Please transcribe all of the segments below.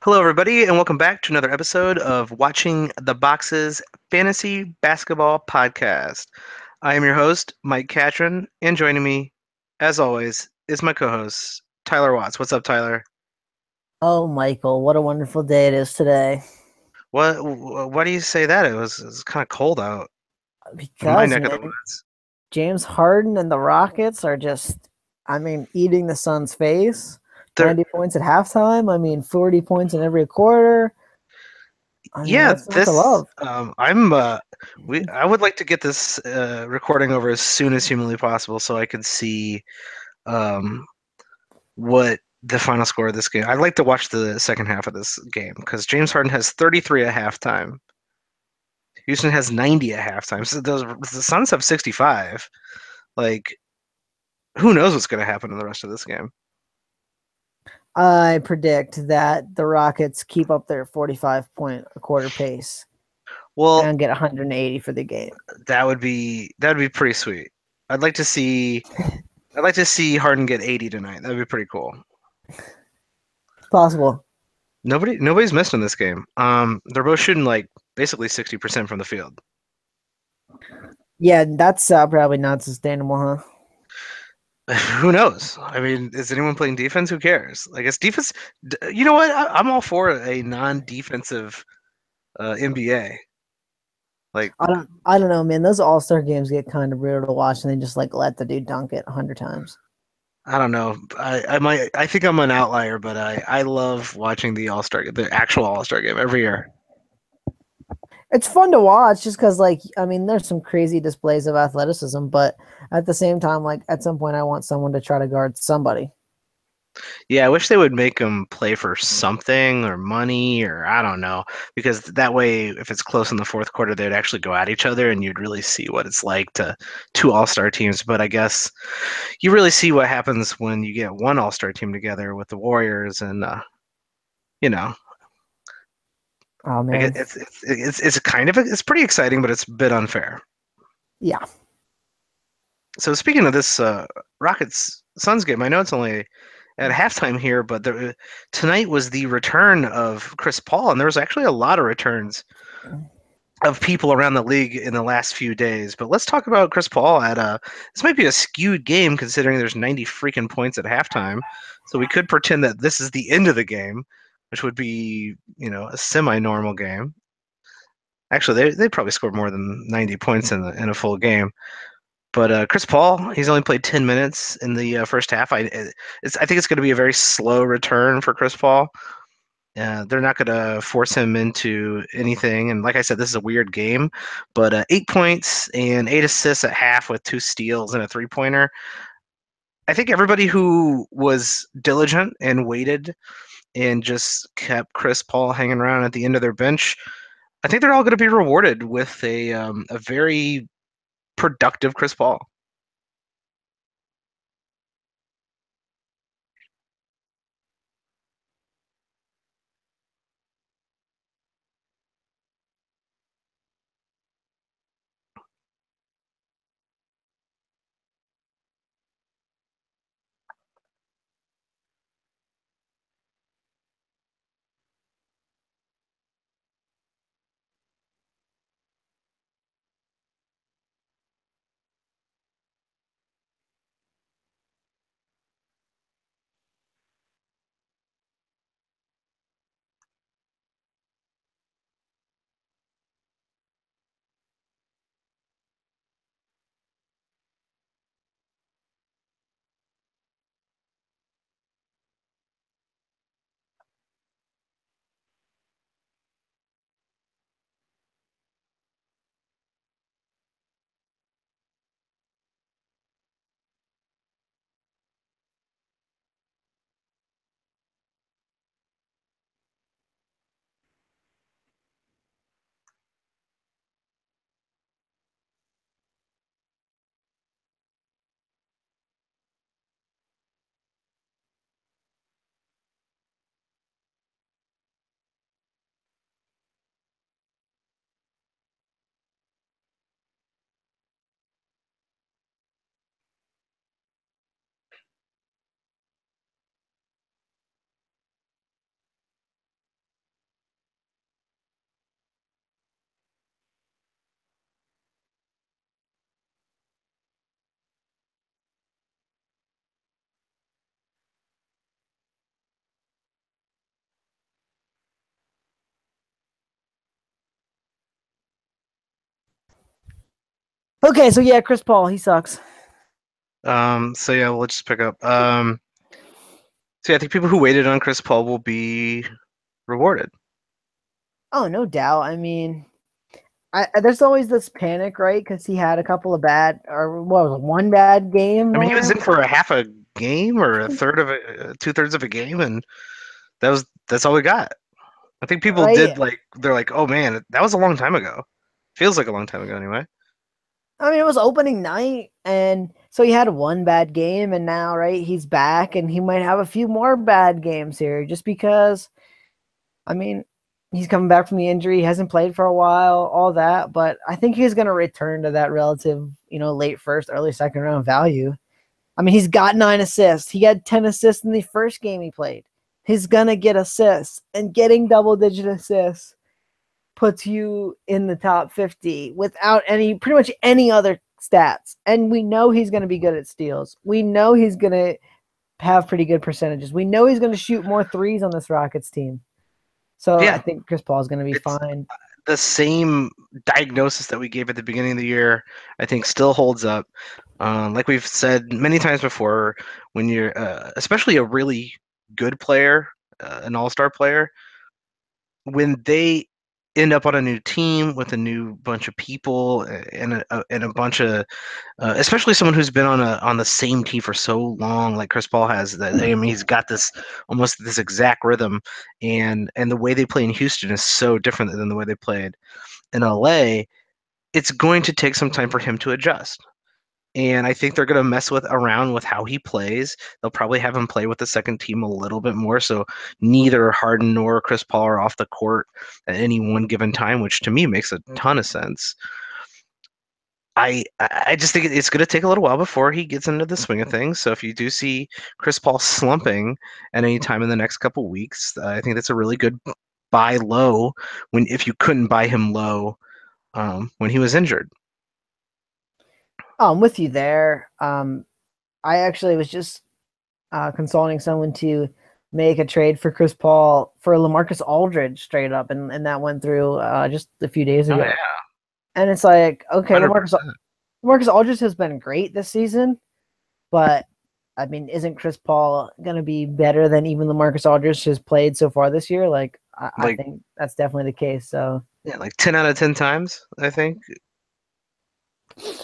Hello, everybody, and welcome back to another episode of Watching the Boxes Fantasy Basketball Podcast. I am your host, Mike Catron, and joining me, as always, is my co-host, Tyler Watts. What's up, Tyler? Oh, Michael, what a wonderful day it is today. Why do you say that? It was kind of cold out in my Because, neck of the man, woods. James Harden and the Rockets are eating the Suns' face. There, 90 points at halftime. 40 points in every quarter. yeah, What's not to this love? I would like to get this recording over as soon as humanly possible so I could see um what the final score of this game. I'd like to watch the second half of this game because James Harden has 33 at halftime. Houston has 90 at halftime. So the Suns have 65. Like, who knows what's going to happen in the rest of this game? I predict that the Rockets keep up their 45 point a quarter pace Well, and get 180 for the game. that would be pretty sweet. I'd like to see I'd like to see Harden get 80 tonight. That'd be pretty cool. It's possible. Nobody's missed in this game. They're both shooting like basically 60% from the field. Yeah, that's probably not sustainable, huh? Who knows? I mean, is anyone playing defense? Who cares? I guess defense. You know what? I'm all for a non-defensive NBA. Like, I don't know, man. Those All-Star games get kind of brutal to watch, and they just like let the dude dunk it 100 times. I don't know. I think I'm an outlier, but I love watching the actual All-Star game every year. It's fun to watch just because, there's some crazy displays of athleticism, but at the same time, like, at some point, I want someone to try to guard somebody. Yeah, I wish they would make them play for something or money or I don't know, because that way, if it's close in the fourth quarter, they'd actually go at each other, and you'd really see what it's like to two All-Star teams. But I guess you really see what happens when you get one All-Star team together with the Warriors, and you know, Oh, like man. it's kind of it's pretty exciting, but it's a bit unfair. Yeah. So speaking of this Rockets Suns game, I know it's only at halftime here, but tonight was the return of Chris Paul, and there was actually a lot of returns of people around the league in the last few days. But let's talk about Chris Paul at this might be a skewed game considering there's 90 freaking points at halftime. So we could pretend that this is the end of the game, which would be, a semi-normal game. Actually, they probably scored more than 90 points in a full game. But Chris Paul, he's only played 10 minutes in the first half. I think it's going to be a very slow return for Chris Paul. They're not going to force him into anything. And like I said, this is a weird game, but 8 points and 8 assists at half with two steals and a three-pointer. I think everybody who was diligent and waited and just kept Chris Paul hanging around at the end of their bench, I think they're all going to be rewarded with a very productive Chris Paul. Okay, so yeah, Chris Paul, he sucks. So yeah, we'll just pick up. So yeah, I think people who waited on Chris Paul will be rewarded. Oh, no doubt. I mean, there's always this panic, right? Because he had a couple of bad, or what was it, one bad game I mean, he was there, in for a half a game or a third of a, 2/3 of a game, and that's all we got. I think people right? did like they're like, oh man, that was a long time ago. Feels like a long time ago anyway. I mean, it was opening night, and so he had one bad game, and now, right, he's back, and he might have a few more bad games here, just because. I mean, he's coming back from the injury. He hasn't played for a while, all that, but I think he's going to return to that relative, late first, early second round value. I mean, he's got 9 assists. He had 10 assists in the first game he played. He's going to get assists, and getting double digit assists puts you in the top 50 without pretty much any other stats. And we know he's going to be good at steals. We know he's going to have pretty good percentages. We know he's going to shoot more threes on this Rockets team. So I Yeah, think Chris Paul is going to be it's fine. the same diagnosis that we gave at the beginning of the year. I think still holds up. Like we've said many times before, when you're especially a really good player, an all-star player, when they end up on a new team with a new bunch of people and a bunch of especially someone who's been on the same team for so long, like Chris Paul has. That I mean, he's got this almost this exact rhythm, and the way they play in Houston is so different than the way they played in LA. It's going to take some time for him to adjust. And I think they're going to mess with around with how he plays. They'll probably have him play with the second team a little bit more. So neither Harden nor Chris Paul are off the court at any one given time, which to me makes a ton of sense. I just think it's going to take a little while before he gets into the swing of things. So if you do see Chris Paul slumping at any time in the next couple weeks, I think that's a really good buy low when if you couldn't buy him low when he was injured. Oh, I'm with you there. I actually was just consulting someone to make a trade for Chris Paul for LaMarcus Aldridge straight up, and that went through just a few days Oh yeah, ago. And it's like, okay, 100%. LaMarcus Aldridge has been great this season, but I mean, isn't Chris Paul going to be better than even LaMarcus Aldridge has played so far this year? Like, I Like think that's definitely the case. So, yeah, like 10 out of 10 times, I think.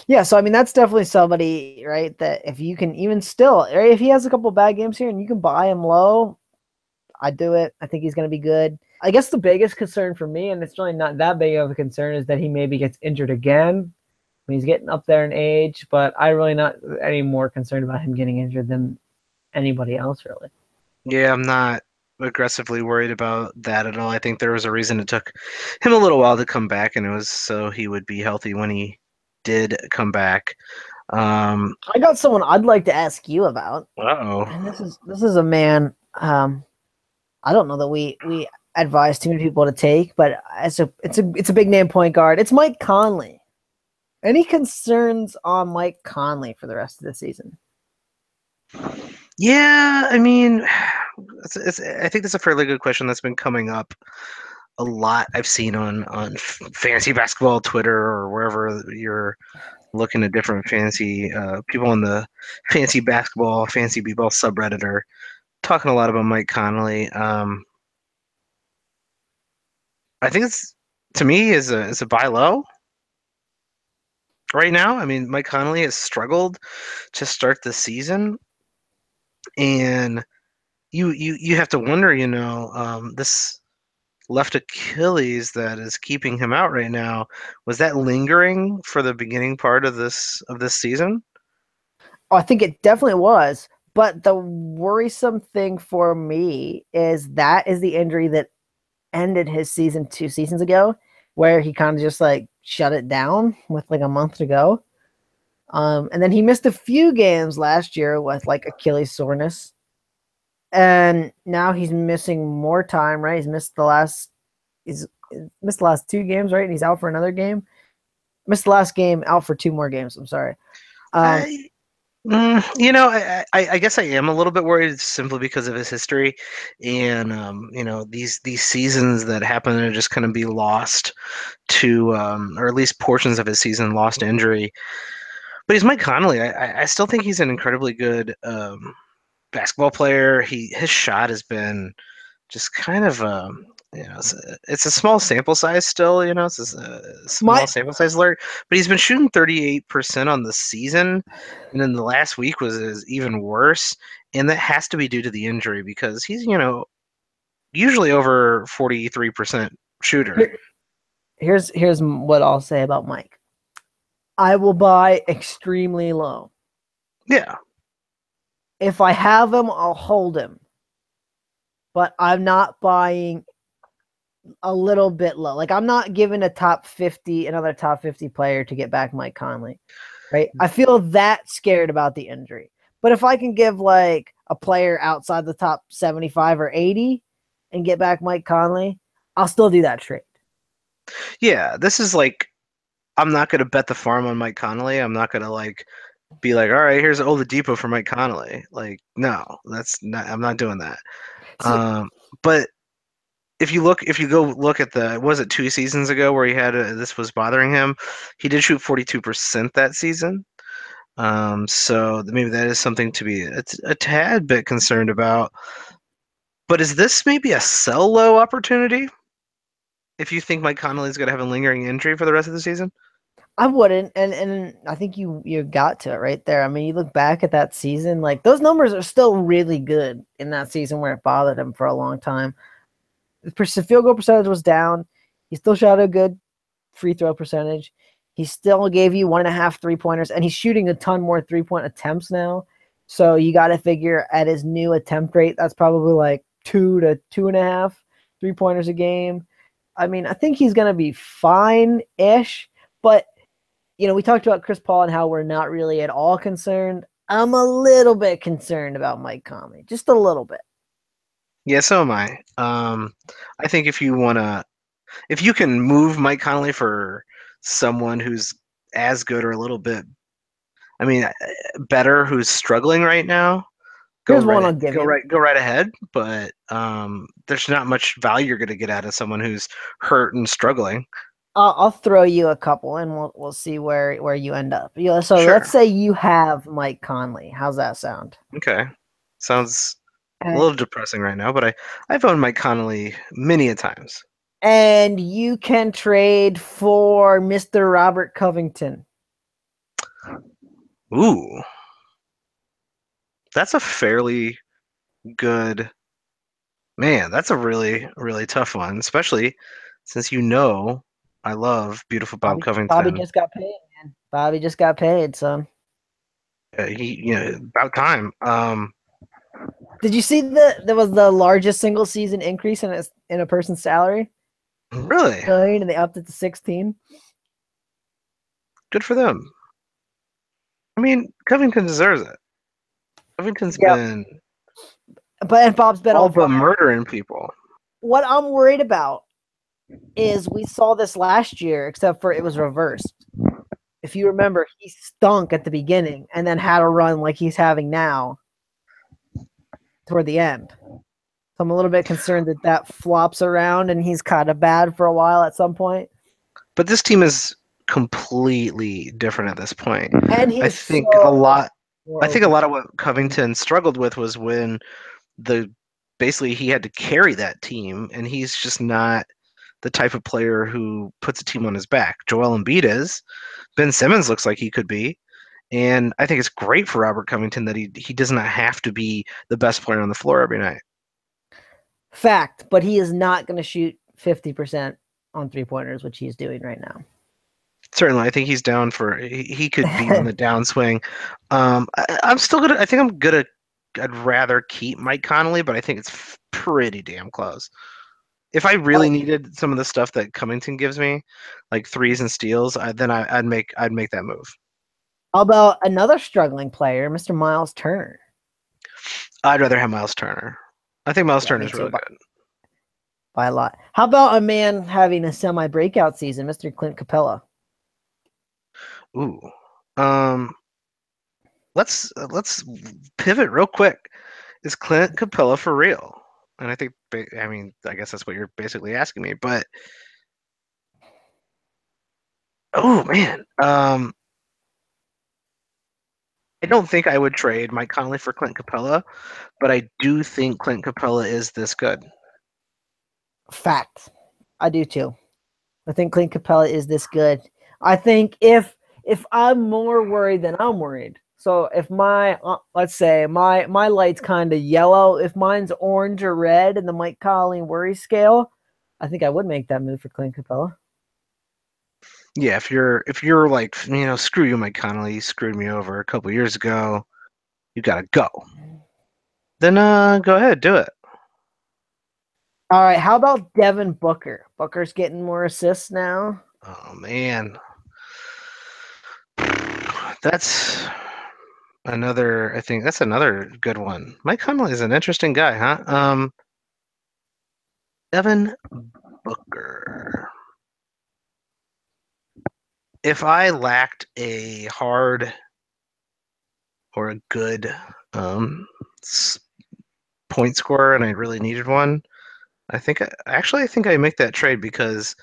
yeah, so I mean, that's definitely somebody, right? That if you can even still, right, if he has a couple bad games here and you can buy him low, I'd do it. I think he's going to be good. I guess the biggest concern for me, and it's really not that big of a concern, is that he maybe gets injured again. I mean, he's getting up there in age, but I'm really not any more concerned about him getting injured than anybody else, really. Yeah, I'm not aggressively worried about that at all. I think there was a reason it took him a little while to come back, and it was so he would be healthy when he did come back. Um, I got someone I'd like to ask you about, uh-oh. and this is a man. I don't know that we advise too many people to take, but it's a big name point guard. It's Mike Conley. Any concerns on Mike Conley for the rest of the season? Yeah, I mean, I think that's a fairly good question that's been coming up a lot. I've seen on fantasy basketball Twitter or wherever you're looking at different fantasy people on the fancy basketball, fancy b-ball subreddit are talking a lot about Mike Conley. I think it's to me is a buy low right now. I mean, Mike Conley has struggled to start the season, and you have to wonder, this left Achilles that is keeping him out right now, was that lingering for the beginning part of this season? Oh, I think it definitely was. But the worrisome thing for me is that is the injury that ended his season 2 seasons ago, where he kind of just like shut it down with like a month to go. And then he missed a few games last year with like Achilles soreness. And now he's missing more time, right? He's missed the last 2 games, right? And he's out for another game. Missed the last game, out for 2 more games. I'm sorry. Um, I I guess I am a little bit worried simply because of his history, and these seasons that happen to just kind of be lost to, or at least portions of his season lost to injury. But he's Mike Conley. I still think he's an incredibly good basketball player. His shot has been just kind of it's a small sample size still. It's a small My sample size alert, but he's been shooting 38% on the season, and then the last week is even worse, and that has to be due to the injury because he's usually over 43% shooter. here, here's what I'll say about Mike. I will buy extremely low. Yeah, If I have him, I'll hold him. But I'm not buying a little bit low. Like I'm not giving another top 50 player to get back Mike Conley. Right? I feel that scared about the injury. But if I can give like a player outside the top 75 or 80 and get back Mike Conley, I'll still do that trade. yeah. This is like I'm not gonna bet the farm on Mike Conley. I'm not gonna like be like, all right, here's Oladipo for Mike Conley. Like, no, that's not. I'm not doing that. So But if you go look at was it 2 seasons ago where he had this was bothering him? He did shoot 42% that season. So maybe that is something to be a tad bit concerned about. But is this maybe a sell low opportunity if you think Mike Conley is going to have a lingering injury for the rest of the season? I wouldn't, and I think you got to it right there. I mean, you look back at that season, like those numbers are still really good in that season where it bothered him for a long time. The field goal percentage was down. He still shot a good free throw percentage. He still gave you 1.5 3-pointers, and he's shooting a ton more 3-point attempts now. So you got to figure at his new attempt rate, that's probably like 2 to 2.5 3-pointers a game. I mean, I think he's going to be fine-ish, but we talked about Chris Paul and how we're not really at all concerned. I'm a little bit concerned about Mike Conley, just a little bit. Yeah, so am I. I think if you can move Mike Conley for someone who's as good or a little bit, I mean, better, who's struggling right now, Here's one I'll give you. go right ahead. But there's not much value you're going to get out of someone who's hurt and struggling. I'll throw you a couple, and we'll see where you end up. So let's Sure. say you have Mike Conley. How's that sound? Okay. Sounds a And, little depressing right now, but I've owned Mike Conley many a times. and you can trade for Mr. Robert Covington. Ooh, that's a fairly good man. That's a really, really tough one, especially since I love beautiful Bob Bobby Covington. just got paid, man. Bobby just got paid, son. About time. Did you see there was the largest single season increase in a person's salary? Really And they upped it to 16. good for them. I mean, Covington deserves it. Covington's Yep. been And Bob's been all on but fire. murdering people. What I'm worried about is we saw this last year, except for it was reversed. If you remember, he stunk at the beginning and then had a run like he's having now toward the end. So I'm a little bit concerned that flops around and he's kind of bad for a while at some point. But this team is completely different at this point. And I he's think a so lot. more I think a open. lot of what Covington struggled with was when the basically he had to carry that team, and he's just not the type of player who puts a team on his back. Joel Embiid is. Ben Simmons looks like he could be. And I think it's great for Robert Covington that he does not have to be the best player on the floor every night. Fact, but he is not going to shoot 50% on 3-pointers, which he's doing right now. Certainly, I think he's down for. He could be on the downswing. I'm still gonna. I think I'm gonna. I'd rather keep Mike Conley, but I think it's pretty damn close. If I really needed some of the stuff that Covington gives me, like threes and steals, I'd make that move. How about another struggling player, Mr. Miles Turner? I'd rather have Miles Turner. I think Miles Yeah, Turner me is too, really good. by a lot. How about a man having a semi-breakout season, Mr. Clint Capella? Ooh. Um, let's pivot real quick. Is Clint Capella for real? And I think, I mean, I guess that's what you're basically asking me. But oh man, I don't think I would trade Mike Conley for Clint Capella, but I do think Clint Capella is this good. Fact. I do too. I think Clint Capella is this good. I think if I'm more worried than I'm worried. So if my let's say my light's kind of yellow, if mine's orange or red in the Mike Conley worry scale, I think I would make that move for Clint Capella. Yeah, if you're like, screw you, Mike Conley, you screwed me over a couple years ago, you gotta go. Then go ahead, do it. All right, how about Devin Booker? Booker's getting more assists now. Oh man, that's another. I think that's another good one. Mike Conley is an interesting guy, huh? Devin Booker. If I lacked a hard or a good um, point scorer and I really needed one, I think I make that trade because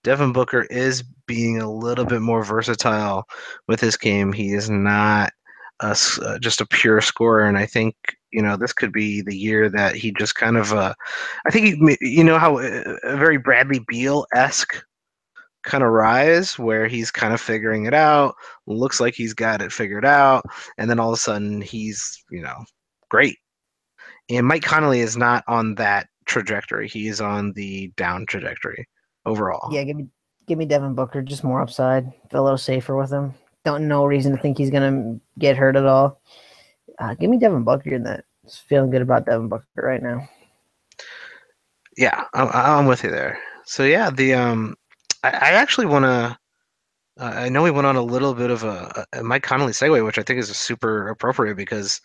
Devin Booker is being a little bit more versatile with his game. He is not just a pure scorer, and I think this could be the year that he just kind of. I think how a very Bradley Beal esque kind of rise where he's kind of figuring it out, looks like he's got it figured out, and then all of a sudden he's great. And Mike Connolly is not on that trajectory. He is on the down trajectory overall. Yeah, give me Devin Booker, just more upside. Feel a little safer with him. Don't no reason to think he's gonna get hurt at all. Give me Devin Booker in that. Just feeling good about Devin Booker right now. Yeah, I'm with you there. So yeah, I actually want to. I know we went on a little bit of a Mike Connolly segue, which I think is super appropriate because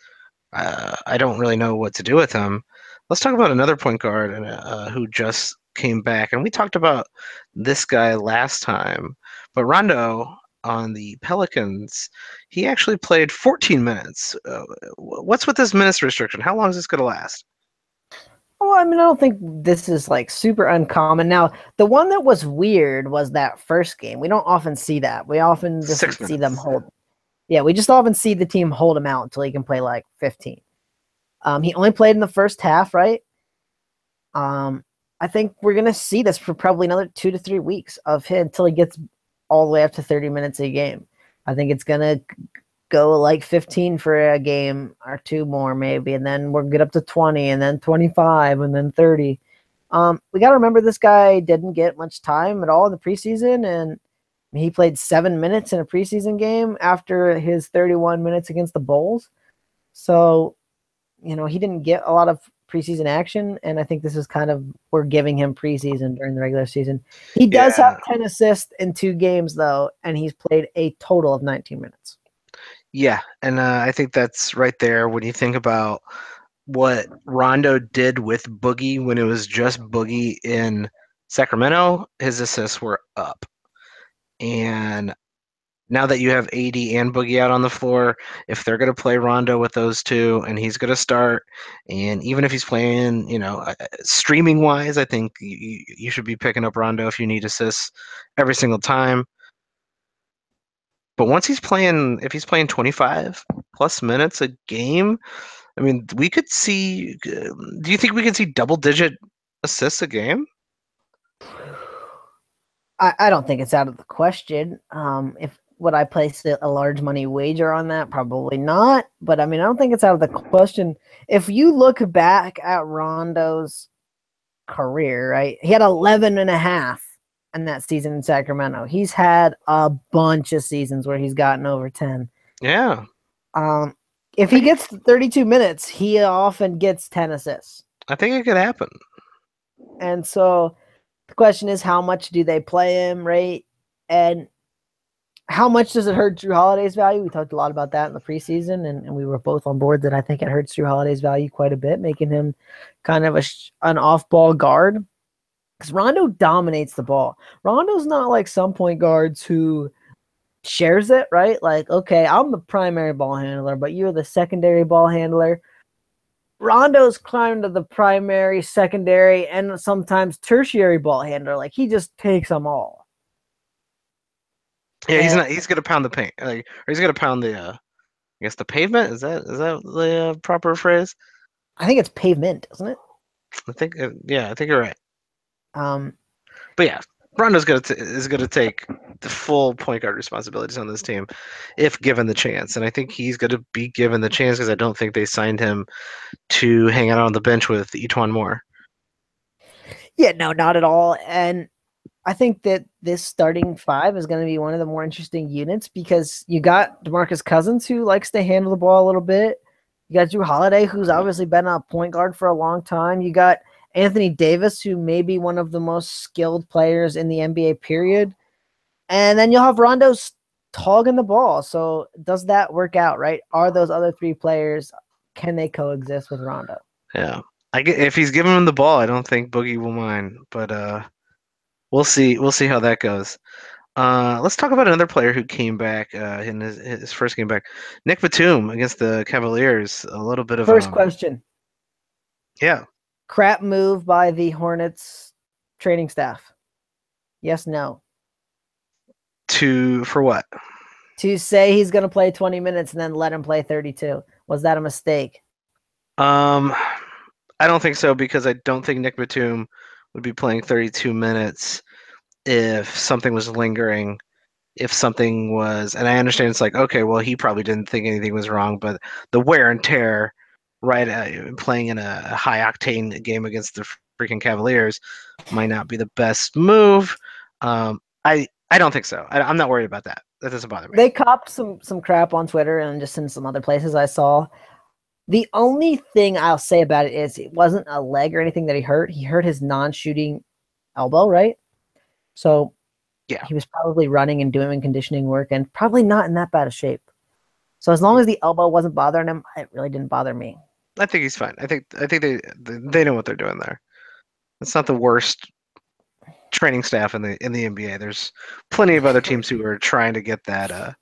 I don't really know what to do with him. Let's talk about another point guard who just came back, and we talked about this guy last time. But Rondo on the Pelicans, he actually played 14 minutes. What's with this minutes restriction? How long is this going to last? Well, I mean, I don't think this is like super uncommon. Now, the one that was weird was that first game. We don't often see that. We often just Six see them minutes. hold. Yeah, we just often see the team hold him out until he can play like 15. He only played in the first half, right? I think we're gonna see this for probably another 2 to 3 weeks of him until he gets all the way up to 30 minutes a game. I think it's gonna go like 15 for a game or two more maybe, and then we'll get up to 20, and then 25, and then 30. We got to remember this guy didn't get much time at all in the preseason, and he played 7 minutes in a preseason game after his 31 minutes against the Bulls. So, he didn't get a lot of preseason action, and I think this is kind of we're giving him preseason during the regular season. He does have Yeah, 10 assists in 2 games though, and he's played a total of 19 minutes. yeah, and I think that's right there when you think about what Rondo did with Boogie when it was just Boogie in Sacramento. His assists were up, and now that you have AD and Boogie out on the floor, if they're going to play Rondo with those two and he's going to start, and even if he's playing, streaming wise, I think you should be picking up Rondo if you need assists every single time. But once he's playing, if he's playing 25 plus minutes a game, I mean, we could see. Do you think we could see double digit assists a game? I don't think it's out of the question. If would I place a large money wager on that? Probably not. But I mean, I don't think it's out of the question. If you look back at Rondo's career, right, he had 11 and a half in that season in Sacramento. He's had a bunch of seasons where he's gotten over 10. Yeah, Um, if I he think gets 32 minutes, he often gets 10 assists. I think it could happen. And so the question is, how much do they play him, right? And how much does it hurt Drew Holiday's value? We talked a lot about that in the preseason, and we were both on board that I think it hurts Drew Holiday's value quite a bit, making him kind of an off-ball guard. Because Rondo dominates the ball. Rondo's not like some point guards who shares it, right? Like, okay, I'm the primary ball handler, but you're the secondary ball handler. Rondo's climbed to the primary, secondary, and sometimes tertiary ball handler. Like he just takes them all. Yeah, he's And not. He's gonna pound the paint, like, or he's gonna pound the. I guess the pavement. Is that the proper phrase? I think it's pavement, isn't it? I think. Yeah, I think you're right. Um, But yeah, Rondo's is gonna take the full point guard responsibilities on this team, if given the chance. And I think he's gonna be given the chance because I don't think they signed him to hang out on the bench with Etwan Moore. yeah, no, not at all. And I think that this starting five is going to be one of the more interesting units because you got DeMarcus Cousins who likes to handle the ball a little bit. You got Drew Holiday, who's obviously been a point guard for a long time. You got Anthony Davis, who may be one of the most skilled players in the NBA period. And then you'll have Rondo hogging the ball. So does that work out, right? Are those other three players, can they coexist with Rondo? Yeah, I get if he's giving him the ball, I don't think Boogie will mind. But we'll see. We'll see how that goes. Let's talk about another player who came back in his first game back. Nick Batum against the Cavaliers. A little bit of First question. yeah. Crap move by the Hornets training staff. Yes, no. For what? To say he's going to play 20 minutes and then let him play 32. Was that a mistake? Um, I don't think so because I don't think Nick Batum would be playing 32 minutes if something was lingering. If something was, and I understand it's like, okay, well, he probably didn't think anything was wrong, but the wear and tear, right, playing in a high octane game against the freaking Cavaliers might not be the best move. I don't think so. I'm not worried about that. That doesn't bother me. They copped some crap on Twitter and just in some other places I saw. The only thing I'll say about it is it wasn't a leg or anything that he hurt. He hurt his non-shooting elbow, right? So Yeah, he was probably running and doing conditioning work and probably not in that bad of shape. So as long as the elbow wasn't bothering him, it really didn't bother me. I think he's fine. I think they know what they're doing there. It's not the worst training staff in the NBA. There's plenty of other teams who are trying to get that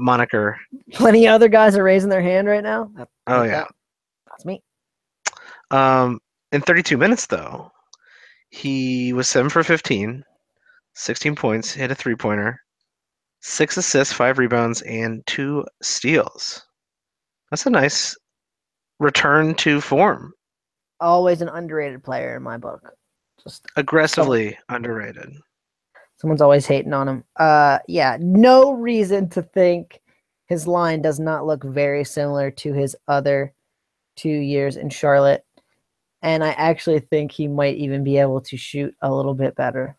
moniker. Plenty of other guys are raising their hand right now. Oh yeah. That's me. In 32 minutes though, he was 7 for 15, 16 points, hit a three-pointer, 6 assists, 5 rebounds, and 2 steals. That's a nice return to form. Always an underrated player in my book. Just Aggressively underrated. someone's always hating on him. Yeah, no reason to think his line does not look very similar to his other 2 years in Charlotte. And I actually think he might even be able to shoot a little bit better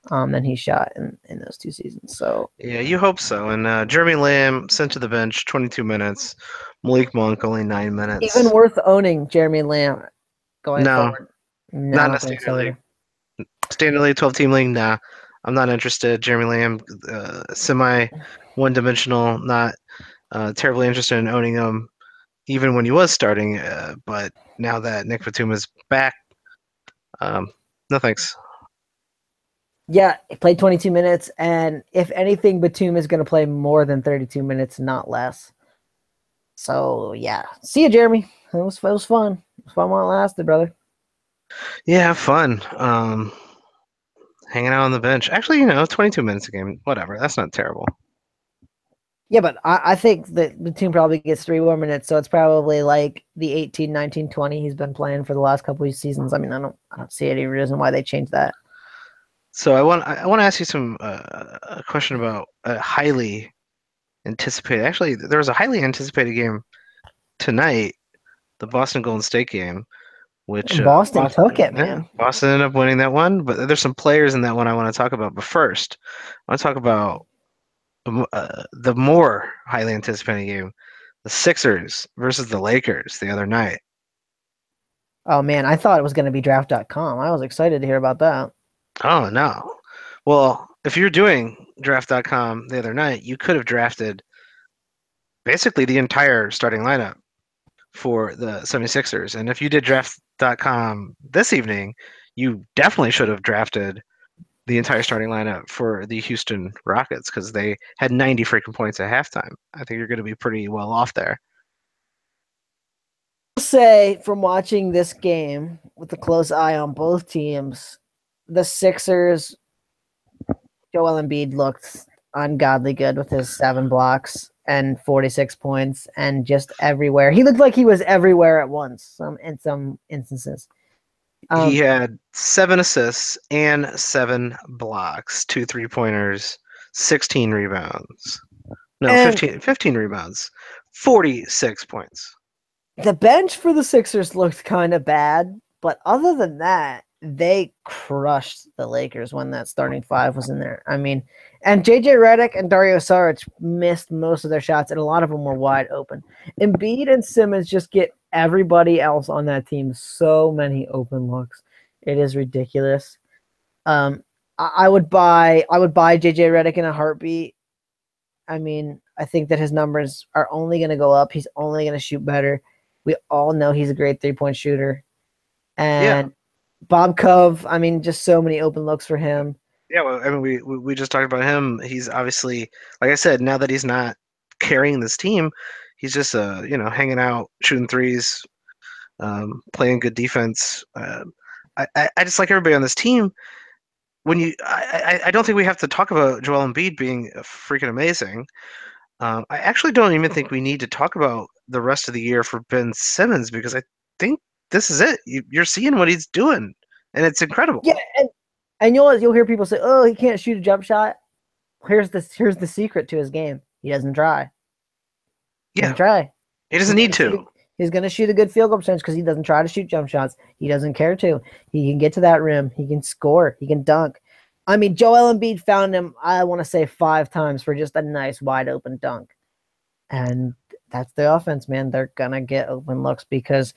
than he shot in those 2 seasons. So Yeah, you hope so. And Jeremy Lamb sent to the bench, 22 minutes. Malik Monk only 9 minutes. even worth owning Jeremy Lamb going No, forward. No, I not in a don't think standard so league. either. Standard league, 12-team league, nah. I'm not interested. Jeremy Lamb, semi one-dimensional. Not terribly interested in owning him, even when he was starting. But now that Nick Batum is back, no thanks. Yeah, he played 22 minutes, and if anything, Batum is going to play more than 32 minutes, not less. So yeah, see you, Jeremy. It was fun. It was fun while it lasted, brother. Yeah, have fun. Hanging out on the bench. Actually, 22 minutes a game. Whatever. That's not terrible. Yeah, but I think that Batum probably gets 3 more minutes, so it's probably like the 18, 19, 20 he's been playing for the last couple of seasons. I mean, I don't see any reason why they changed that. So I want to ask you a question about a highly anticipated. Actually, there was a highly anticipated game tonight, the Boston Golden State game, which Boston took it, man. Boston ended up winning that one. But there's some players in that one I want to talk about. But first, I want to talk about the more highly anticipated game, the Sixers versus the Lakers the other night. Oh man, I thought it was going to be draft.com. I was excited to hear about that. Oh no. Well, if you're doing draft.com the other night, you could have drafted basically the entire starting lineup for the 76ers. And if you did draft.com this evening, you definitely should have drafted the entire starting lineup for the Houston Rockets because they had 90 freaking points at halftime. I think you're going to be pretty well off there. I'll say from watching this game with a close eye on both teams, the Sixers, Joel Embiid looked ungodly good with his 7 blocks and 46 points and just everywhere. He looked like he was everywhere at once. In some instances. He Um, had 7 assists and 7 blocks, 2 3-pointers, 16 rebounds. No, and 15 rebounds, 46 points. the bench for the Sixers looked kind of bad, but other than that, they crushed the Lakers when that starting five was in there. I mean, and JJ Redick and Dario Saric missed most of their shots, and a lot of them were wide open. Embiid and Simmons just get everybody else on that team so many open looks. It is ridiculous. I would buy JJ Redick in a heartbeat. I mean, I think that his numbers are only going to go up. He's only going to shoot better. We all know he's a great 3-point shooter. Yeah, And Bob Cove, I mean, just so many open looks for him. yeah. Well, I mean, we just talked about him. He's obviously, like I said, now that he's not carrying this team, he's just hanging out, shooting threes, playing good defense. I just like everybody on this team. I don't think we have to talk about Joel Embiid being freaking amazing. I actually don't even think we need to talk about the rest of the year for Ben Simmons because I think this is it. You're seeing what he's doing, and it's Yeah, incredible. and you'll hear people say, "Oh, he can't shoot a jump shot." Here's the secret to his game. He doesn't try. He Yeah, doesn't try. he doesn't He's need gonna shoot. to. He's gonna shoot a good field goal percentage because he doesn't try to shoot jump shots. He doesn't care to. He can get to that rim. He can score. He can dunk. I mean, Joel Embiid found him. I want to say 5 times for just a nice wide open dunk, and that's the offense, man. They're gonna get open looks because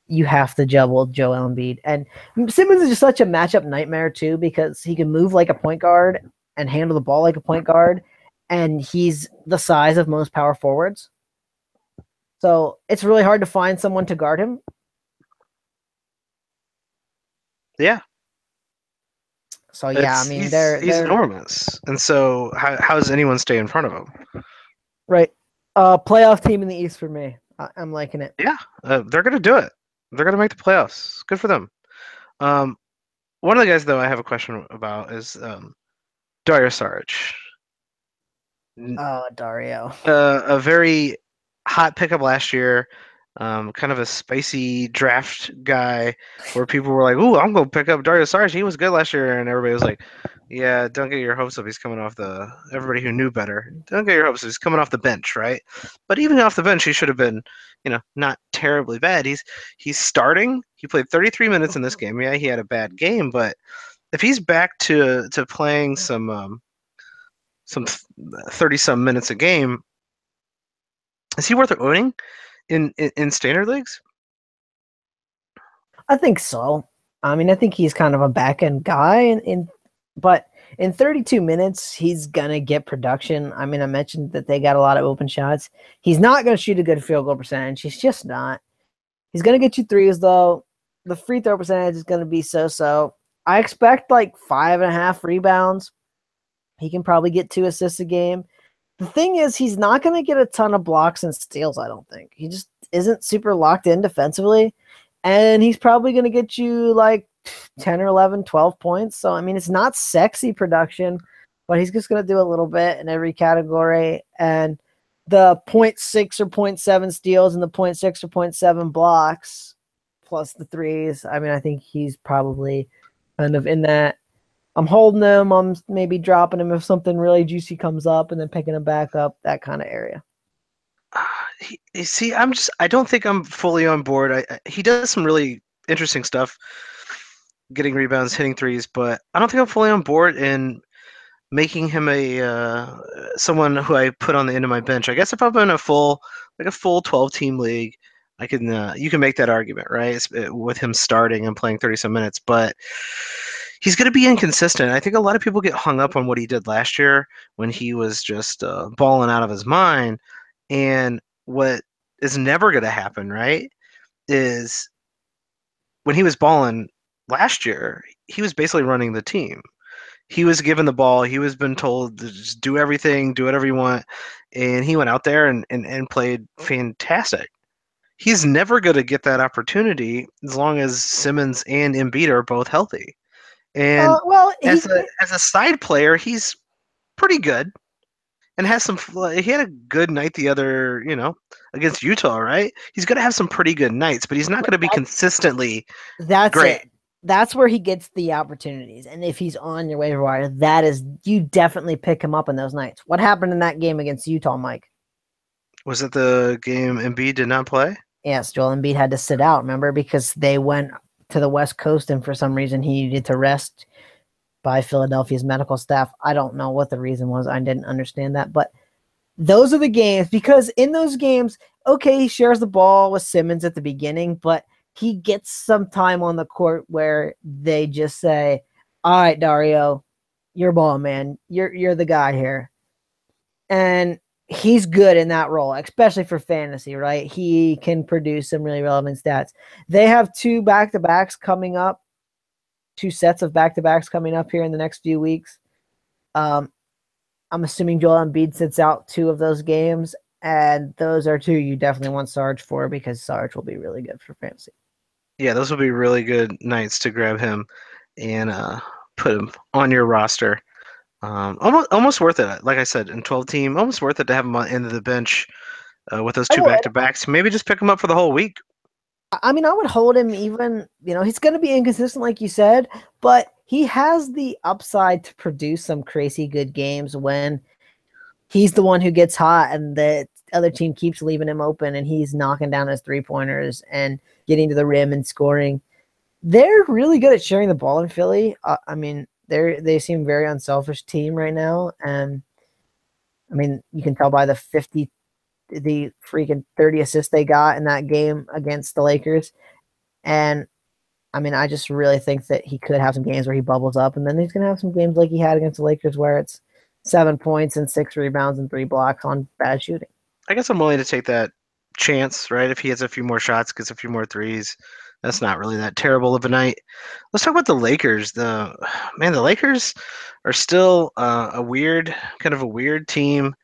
you have to juggle Joel Embiid. And Simmons is just such a matchup nightmare too because he can move like a point guard and handle the ball like a point guard, and he's the size of most power forwards. So it's really hard to find someone to guard him. Yeah, So yeah, I it's mean he's they're enormous, and so how does anyone stay in front of him? right. Playoff team in the East for me. I'm liking it. Yeah, they're gonna do it. They're gonna make the playoffs. Good for them. Um, One of the guys though I have a question about is Dario Saric. Oh, Dario. A very hot pickup last year, kind of a spicy draft guy where people were like, "Ooh, I'm gonna pick up Dario Saric. He was good last year," and everybody was like, "Yeah, don't get your hopes up. He's coming off the." Everybody who knew better, don't get your hopes up. He's coming off the bench, right? But even off the bench, he should have been, not terribly bad. He's starting. He played 33 minutes in this game. Yeah, he had a bad game, but if he's back to playing some 30 some minutes a game, is he worth owning in standard leagues? I think so. I mean, I think he's kind of a back end guy, but in 32 minutes, he's gonna get production. I mean, I mentioned that they got a lot of open shots. He's not gonna shoot a good field goal percentage. He's just not. He's gonna get you threes though. The free throw percentage is gonna be so. I expect like 5.5 rebounds. He can probably get 2 assists a game. The thing is, he's not going to get a ton of blocks and steals, I don't think. He just isn't super locked in defensively. And he's probably going to get you like 10 or 11, 12 points. So, I mean, it's not sexy production, but he's just going to do a little bit in every category. And the point 0.6 or point 0.7 steals and the point 0.6 or point 0.7 blocks plus the threes, I mean, I think he's probably kind of in that. I'm holding him. I'm maybe dropping him if something really juicy comes up and then picking him back up, that kind of area. See, I don't think I'm fully on board. He does some really interesting stuff, getting rebounds, hitting threes, but I don't think I'm fully on board in making him a someone who I put on the end of my bench. I guess if I'm in a full 12 team league, I can you can make that argument, right? With him starting and playing 30 some minutes, but he's going to be inconsistent. I think a lot of people get hung up on what he did last year when he was just balling out of his mind. And what is never going to happen, right, is when he was balling last year, he was basically running the team. He was given the ball. He was been told to just do everything, do whatever you want, and he went out there and played fantastic. He's never going to get that opportunity as long as Simmons and Embiid are both healthy. And Well, as a side player, he's pretty good and has some. He had a good night the other, against Utah, right? He's going to have some pretty good nights, but he's not going to be consistently that's great. it. That's where he gets the opportunities. And if he's on your waiver wire, that is, you definitely pick him up in those nights. What happened in that game against Utah, Mike? Was it the game Embiid did not play? Yes, Joel Embiid had to sit out, remember, because they went to the West Coast and for some reason he needed to rest by Philadelphia's medical staff. I don't know what the reason was. I didn't understand that. But those are the games, because in those games, okay, he shares the ball with Simmons at the beginning, but he gets some time on the court where they just say, all right, Dario, you're ball, man. You're the guy here. And he's good in that role, especially for fantasy, right? He can produce some really relevant stats. They have two back-to-backs coming up, two sets of back-to-backs coming up here in the next few weeks. I'm assuming Joel Embiid sits out two of those games, and those are two you definitely want Sarge for, because Sarge will be really good for fantasy. Yeah, those will be really good nights to grab him and put him on your roster. Almost worth it. Like I said, in 12 team, almost worth it to have him on the end of the bench with those I two would. back to backs. Maybe just pick him up for the whole week. I mean, I would hold him even, he's going to be inconsistent, like you said, but he has the upside to produce some crazy good games when he's the one who gets hot and the other team keeps leaving him open and he's knocking down his 3-pointers and getting to the rim and scoring. They're really good at sharing the ball in Philly. I mean, they seem very unselfish team right now. And I mean, you can tell by the freaking 30 assists they got in that game against the Lakers. And I mean, I just really think that he could have some games where he bubbles up, and then he's going to have some games like he had against the Lakers where it's 7 points and 6 rebounds and 3 blocks on bad shooting. I guess I'm willing to take that chance, right? If he hits a few more shots, gets a few more threes, that's not really that terrible of a night. Let's talk about the Lakers. The Lakers are still a weird team.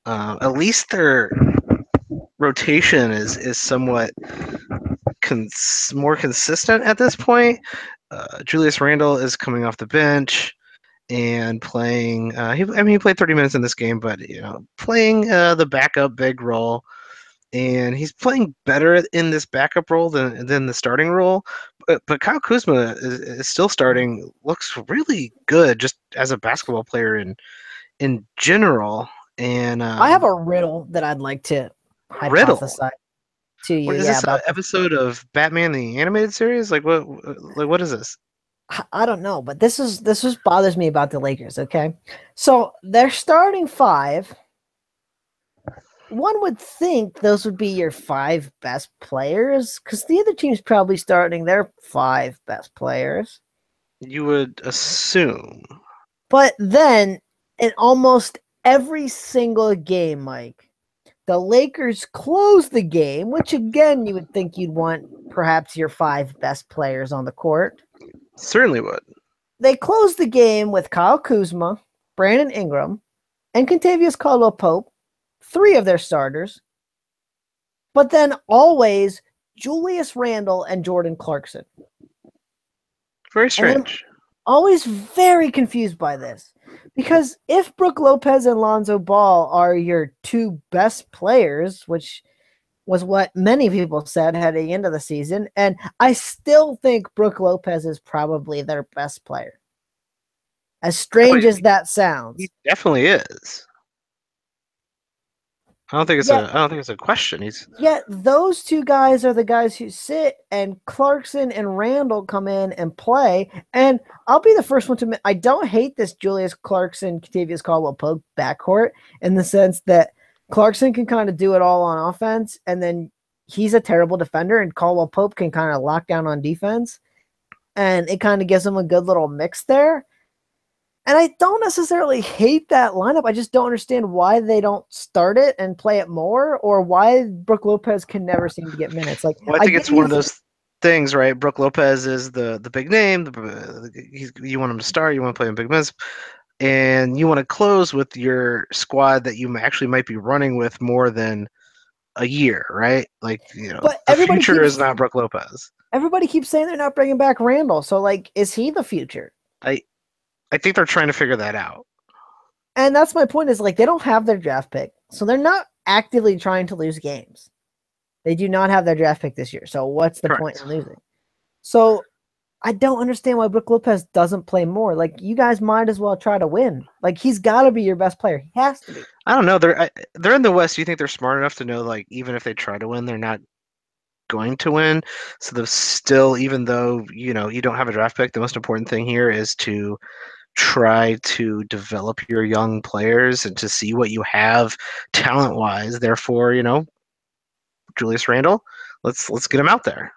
At least their rotation is somewhat more consistent at this point. Julius Randle is coming off the bench and playing. He played 30 minutes in this game, but playing the backup big role, and he's playing better in this backup role than the starting role. But Kyle Kuzma is still starting. Looks really good just as a basketball player in general. And I have a riddle that I'd like to riddle. hypothesize to you. What is this? An episode of Batman the animated series? Like what? Like what is this? I don't know, but this bothers me about the Lakers. Okay, so their starting five. One would think those would be your 5 best players, because the other team's probably starting their 5 best players. You would assume. But then, in almost every single game, Mike, the Lakers close the game, which again, you would think you'd want perhaps your 5 best players on the court. Certainly would. They close the game with Kyle Kuzma, Brandon Ingram, and Kentavious Caldwell-Pope, 3 of their starters, but then always Julius Randle and Jordan Clarkson. Very strange. Always very confused by this, because if Brook Lopez and Lonzo Ball are your 2 best players, which was what many people said heading into the season, and I still think Brook Lopez is probably their best player. As strange as that sounds. He definitely is. I don't think it's a question. Yet those 2 guys are the guys who sit, and Clarkson and Randall come in and play. And I'll be the first one to admit, I don't hate this Julius Clarkson, Kentavious Caldwell-Pope backcourt, in the sense that Clarkson can kind of do it all on offense, and then he's a terrible defender, and Caldwell-Pope can kind of lock down on defense, and it kind of gives them a good little mix there. And I don't necessarily hate that lineup. I just don't understand why they don't start it and play it more, or why Brook Lopez can never seem to get minutes. Like, well, I think it's one of those things, right? Brooke Lopez is the big name. You want him to start. You want to play in big minutes, and you want to close with your squad that you actually might be running with more than a year, right? Like, But the future is not Brooke Lopez. everybody keeps saying they're not bringing back Randall. So like, is he the future? I I think they're trying to figure that out. And that's my point. Is like they don't have their draft pick, so they're not actively trying to lose games. They do not have their draft pick this year. So what's the point Correct. in losing? So I don't understand why Brook Lopez doesn't play more. Like you guys might as well try to win. Like he's got to be your best player. He has to be. I don't know. They're in the West. You think they're smart enough to know, like, even if they try to win, they're not going to win. So they're still, even though you don't have a draft pick, the most important thing here is to try to develop your young players and to see what you have talent wise. Therefore, Julius Randle, let's get him out there.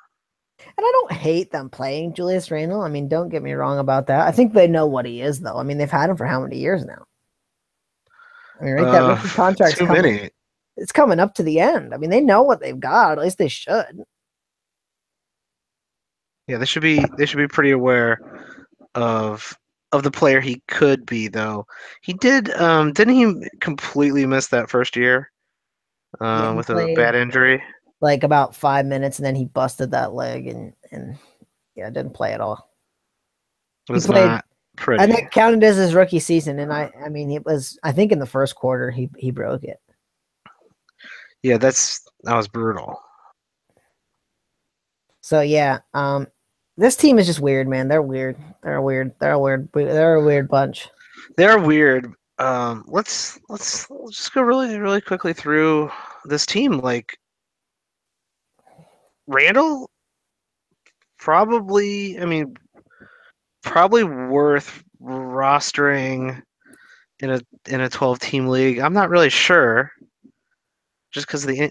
And I don't hate them playing Julius Randle. I mean, don't get me wrong about that. I think they know what he is, though. I mean, they've had him for how many years now? I mean, right? That rookie contract's Too coming. many. It's coming up to the end. I mean, they know what they've got. At least they should. Yeah, they should be pretty aware of the player he could be, though. He didn't he completely miss that first year Yeah, he with a bad played injury? like about 5 minutes, and then he busted that leg, and yeah, didn't play at all. It He was played, not and pretty. that counted as his rookie season. And I mean, it was. I think in the first quarter he broke it. Yeah, that was brutal. So yeah, this team is just weird, man. They're weird. They're weird. They're a weird. They're a weird bunch. They're weird. Let's just go really really quickly through this team. Like, Randall, probably. I mean, probably worth rostering in a 12 team league. I'm not really sure, just because he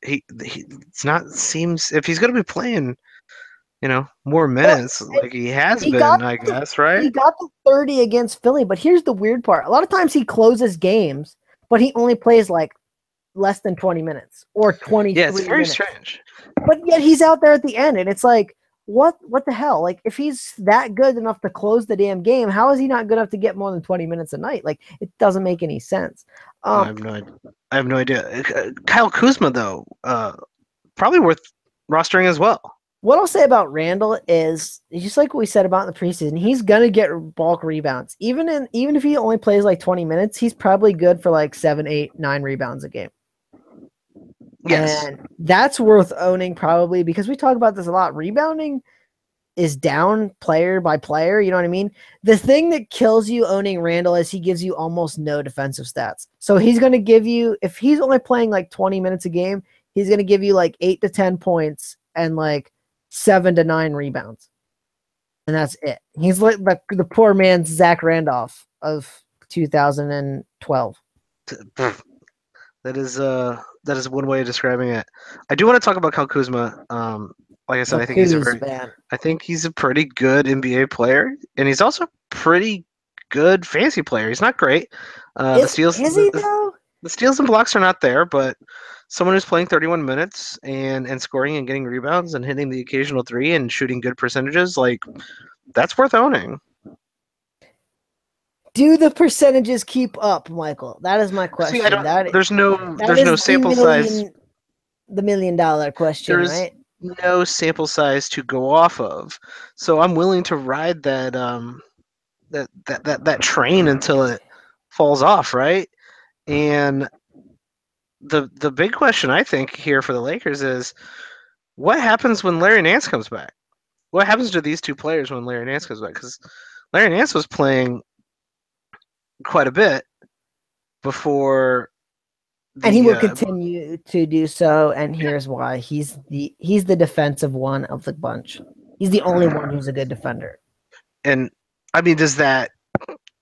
it's not seems if he's going to be playing more Well, minutes like he has he got been, I the guess, right? he got the 30 against Philly, but here's the weird part. A lot of times he closes games, but he only plays like less than 20 minutes or Yeah, it's 23 very minutes. strange. But yet he's out there at the end, and it's like, what the hell? Like, if he's that good enough to close the damn game, how is he not good enough to get more than 20 minutes a night? Like, it doesn't make any sense. I have no idea. I have no idea. Kyle Kuzma, though, probably worth rostering as well. What I'll say about Randall is just like we said about in the preseason, he's gonna get bulk rebounds. Even if he only plays like 20 minutes, he's probably good for like 7, 8, 9 rebounds a game. Yes. And that's worth owning probably because we talk about this a lot. Rebounding is down player by player. You know what I mean? The thing that kills you owning Randall is he gives you almost no defensive stats. So he's going to give you, if he's only playing like 20 minutes a game, he's going to give you like 8 to 10 points and like 7 to 9 rebounds. And that's it. He's like the poor man's Zach Randolph of 2012. That is one way of describing it. I do want to talk about Kyle Kuzma. Like I said, I think Man. I think he's a pretty good NBA player, and he's also pretty good fantasy player. He's not great. Is he though? The steals and blocks are not there, but someone who's playing 31 minutes and scoring and getting rebounds and hitting the occasional three and shooting good percentages, like, that's worth owning. Do the percentages keep up, Michael? That is my See, I question. don't. That There's no sample size. the $1 million question, There's right? no sample size to go off of, so I'm willing to ride that train until it falls off, right? And the big question I think here for the Lakers is what happens when Larry Nance comes back? What happens to these two players when Larry Nance comes back? Because Larry Nance was playing quite a bit before And he the will continue to do so. And here's why: he's the defensive one of the bunch. He's the only one who's a good defender. and I mean, does that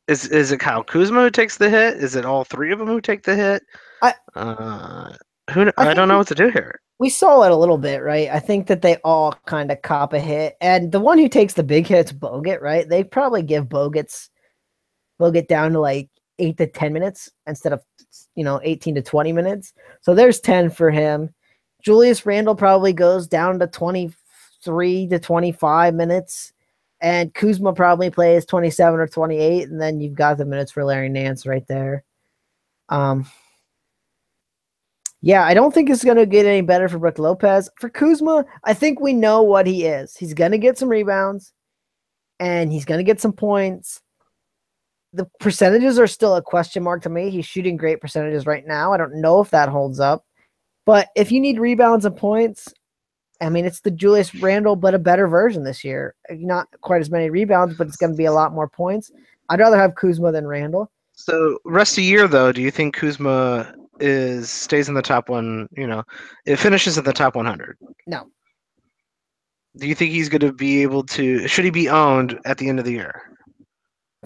is it Kyle Kuzma who takes the hit? Is it all three of them who take the hit? I Uh, I I think don't know what to do here. we saw it a little bit, right? I think that they all kind of cop a hit, and the one who takes the big hit's Bogut, right? They probably give Bogut down to like 8 to 10 minutes instead of 18 to 20 minutes. So there's 10 for him. Julius Randle probably goes down to 23 to 25 minutes, and Kuzma probably plays 27 or 28, and then you've got the minutes for Larry Nance right there. Um, yeah, I don't think it's going to get any better for Brook Lopez. For Kuzma, I think we know what he is. He's going to get some rebounds, and he's going to get some points. The percentages are still a question mark to me. He's shooting great percentages right now. I don't know if that holds up. But if you need rebounds and points, I mean, it's the Julius Randle, but a better version this year. Not quite as many rebounds, but it's going to be a lot more points. I'd rather have Kuzma than Randle. So rest of year though, do you think Kuzma stays in the top one? It finishes in the top 100. No. Do you think he's going to be able to? Should he be owned at the end of the year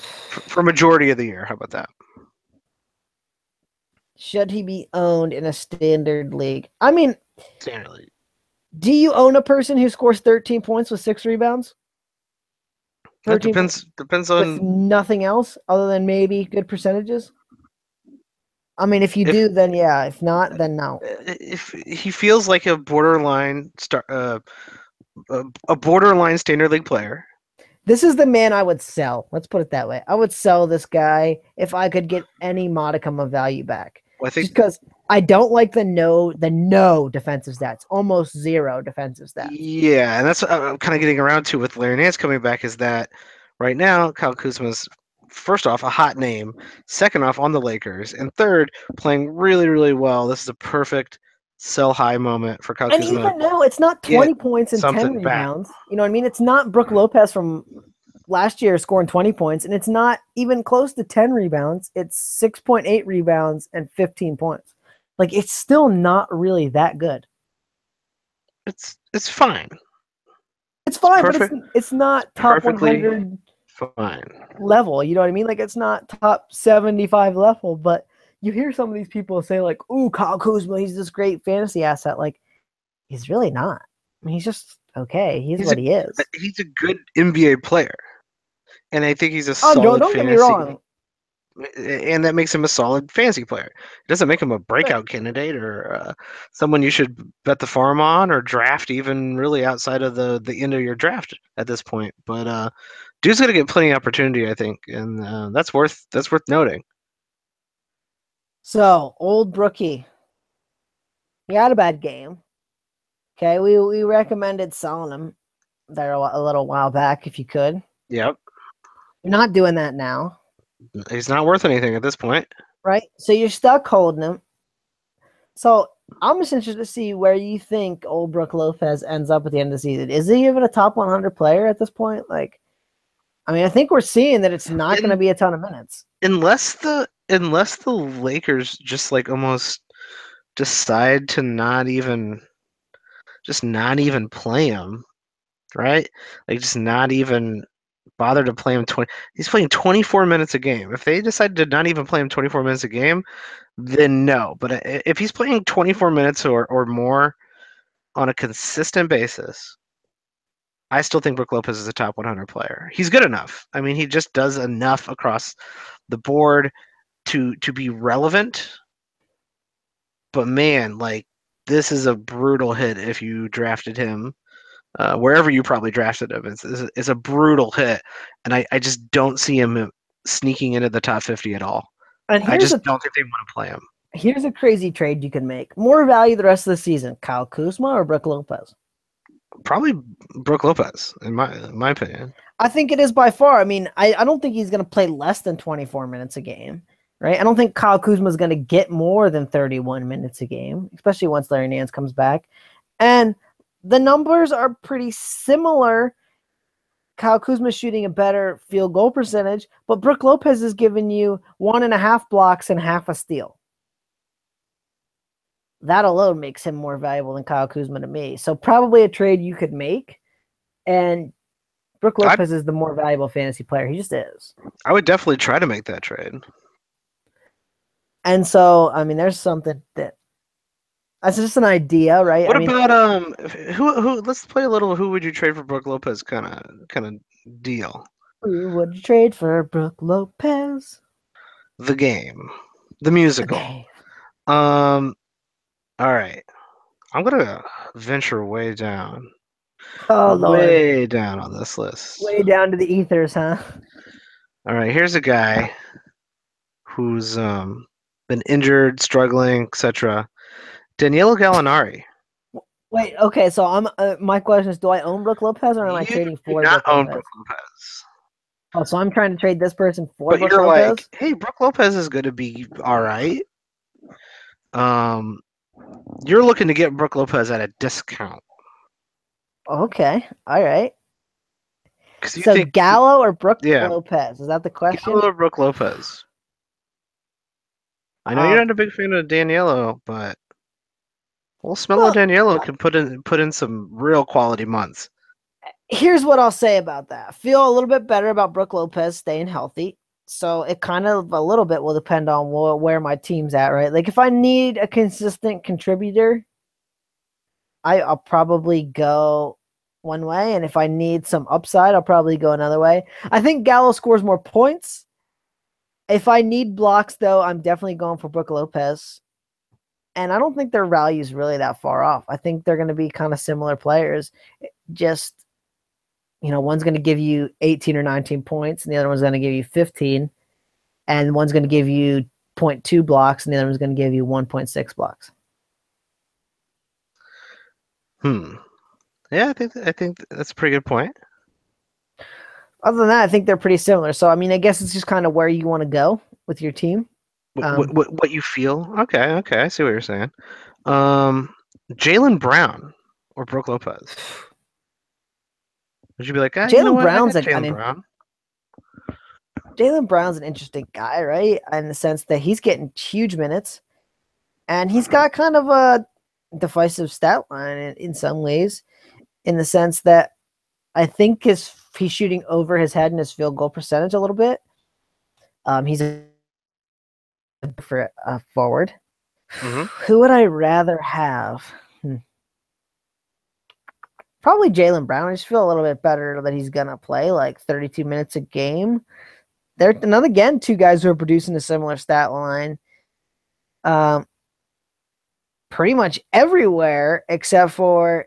for majority of the year? How about that? Should he be owned in a standard league? I mean, Standard league. do you own a person who scores 13 points with 6 rebounds? That 13 depends with on nothing else other than maybe good percentages? I mean, if you if do, then yeah. If not, then no. if he feels like a borderline a borderline standard league player. This is the man I would sell. Let's put it that way. I would sell this guy if I could get any modicum of value back. Well, I Just think because I don't like the no defensive stats, almost zero defensive stats. yeah, and that's what I'm kind of getting around to with Larry Nance coming back is that right now Kyle Kuzma's first off a hot name, second off on the Lakers, and third playing really really well. This is a perfect sell high moment for Kyle And Kuzma to even now, it's not get 20 points and 10 something back. rebounds. You know what I mean? It's not Brook Lopez from last year scoring 20 points, and it's not even close to 10 rebounds. It's 6.8 rebounds and 15 points. Like, it's still not really that good. It's fine. It's fine, but Perfect, it's not top perfectly 100 fine. level. You know what I mean? Like, it's not top 75 level, but you hear some of these people say, like, ooh, Kyle Kuzma, he's this great fantasy asset. Like, he's really not. I mean, he's just okay. He's what he is. He's a good NBA player, and I think he's a Oh, solid don't get me fantasy. wrong. And that makes him a solid fantasy player. It doesn't make him a breakout candidate or someone you should bet the farm on or draft even really outside of the end of your draft at this point. But dude's gonna get plenty of opportunity, I think, and that's worth noting. So, old Brookie, he had a bad game. Okay, we recommended selling him there a little while back if you could. Yep, You're not doing that now, he's not worth anything at this point. right? So you're stuck holding him. So I'm just interested to see where you think old Brook Lopez ends up at the end of the season. Is he even a top 100 player at this point? Like, I mean, I think we're seeing that it's not going to be a ton of minutes. Unless the Lakers just like almost decide to not even play him, right? Like just not even bother to play him 20. He's playing 24 minutes a game. If they decide to not even play him 24 minutes a game, then no. But if he's playing 24 minutes or more on a consistent basis, I still think Brook Lopez is a top 100 player. He's good enough. I mean, he just does enough across the board to be relevant. But man, like this is a brutal hit if you drafted him wherever you probably drafted him. It's a brutal hit, and I just don't see him sneaking into the top 50 at all. And I just don't think they want to play him. Here's a crazy trade you can make. More value the rest of the season, Kyle Kuzma or Brook Lopez? Probably Brook Lopez, in my opinion. I think it is by far. I mean, I don't think he's going to play less than 24 minutes a game, right? I don't think Kyle Kuzma is going to get more than 31 minutes a game, especially once Larry Nance comes back. And the numbers are pretty similar. Kyle Kuzma is shooting a better field goal percentage, but Brook Lopez is giving you 1.5 blocks and half a steal. That alone makes him more valuable than Kyle Kuzma to me. So probably a trade you could make. And Brook Lopez is the more valuable fantasy player. He just is. I would definitely try to make that trade. And so, I mean, there's something that's just an idea, right? What about who? Let's play a little. Who would you trade for Brook Lopez? Kind of deal. Who would you trade for Brook Lopez? The game, the musical. Okay. All right. I'm gonna venture Oh Lord, way down on this list. way down to the ethers, huh? All right, here's a guy who's been injured, struggling, etc. Danilo Gallinari. Wait, okay, so I'm my question is, do I own Brooke Lopez or am I You trading do for not Brooke own Brook Lopez? Lopez, Oh, so I'm trying to trade this person for but Brooke you're like, Lopez? hey, Brook Lopez is going to be all right. Um, you're looking to get Brook Lopez at a discount Okay, all right. because you So think, Gallo or Brooke yeah, Lopez? Is that the question? Gallo or Brook Lopez. I know you're Um, not a big fan of Daniello, but well, Smello well, Daniello can put in some real quality months. here's what I'll say about that. I feel a little bit better about Brooke Lopez staying healthy. So it kind of a little bit will depend on where my team's at, right? Like if I need a consistent contributor, I'll probably go one way, and if I need some upside, I'll probably go another way. I think Gallo scores more points. If I need blocks, though, I'm definitely going for Brooke Lopez. And I don't think their value is really that far off. I think they're going to be kind of similar players. Just, one's going to give you 18 or 19 points, and the other one's going to give you 15. And one's going to give you zero point 0.2 blocks, and the other one's going to give you 1.6 blocks. Yeah, I think that's a pretty good point. Other than that, I think they're pretty similar. So, I mean, I guess it's just kind of where you want to go with your team. Um, What you feel? Okay, I see what you're saying. Um, Jalen Brown or Brooke Lopez? Would you be like, you know Jalen what? I Brown's got like Jalen Brown. Jalen Brown's an interesting guy, right? In the sense that he's getting huge minutes, and he's got kind of a divisive stat line in some ways, in the sense that I think he's shooting over his head in his field goal percentage a little bit. He's a for forward. Hmm. Who would I rather have? Probably Jalen Brown. I just feel a little bit better that he's gonna play like 32 minutes a game. They're another again two guys who are producing a similar stat line. Um, pretty much everywhere except for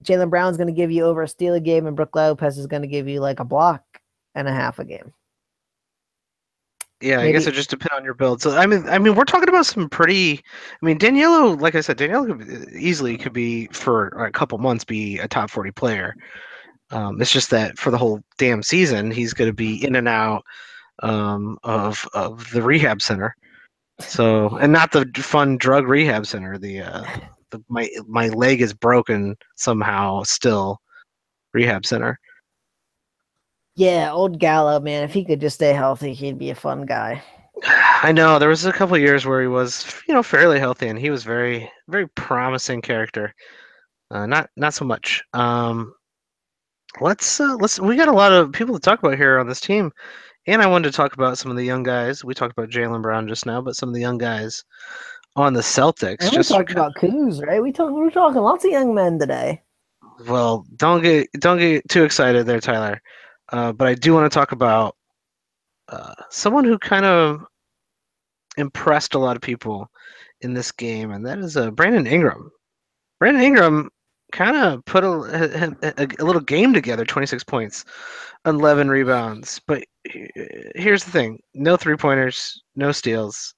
Jalen Brown's going to give you over a steal a game, and Brooke Lopez is going to give you like a block and a half a game. Yeah, I guess it Maybe. just depends on your build. So I mean, we're talking about some pretty. I mean, Daniello, like I said, Daniello easily could be for a couple months be a top 40 player. It's just that for the whole damn season, he's going to be in and out of the rehab center. So, and not the fun drug rehab center. My leg is broken somehow. Still rehab center. Yeah, old Gallo, man. If he could just stay healthy, he'd be a fun guy. I know there was a couple of years where he was, fairly healthy, and he was very, very promising character. Not so much. Let's. We got a lot of people to talk about here on this team, and I wanted to talk about some of the young guys. We talked about Jalen Brown just now, but some of the young guys on the Celtics. And we Just talked about Kuz, right? We're talking lots of young men today. well, don't get too excited there, Tyler. But I do want to talk about someone who kind of impressed a lot of people in this game, and that is Brandon Ingram. Brandon Ingram kind of put a little game together, 26 points, 11 rebounds. But here's the thing: no 3-pointers, no steals,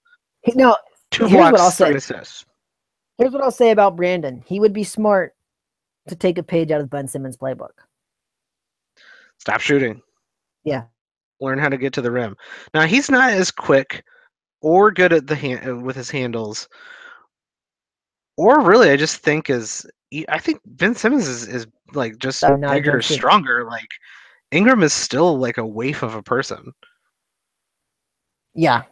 No, two here's what I'll blocks, say. three assists. Here's what I'll say about Brandon. He would be smart to take a page out of Ben Simmons' playbook. Stop shooting. Yeah. Learn how to get to the rim. Now he's not as quick or good at with his handles, or really, I just think I think Ben Simmons is like just I'm not a bigger, jump shooter. stronger. Like Ingram is still like a waif of a person. Yeah.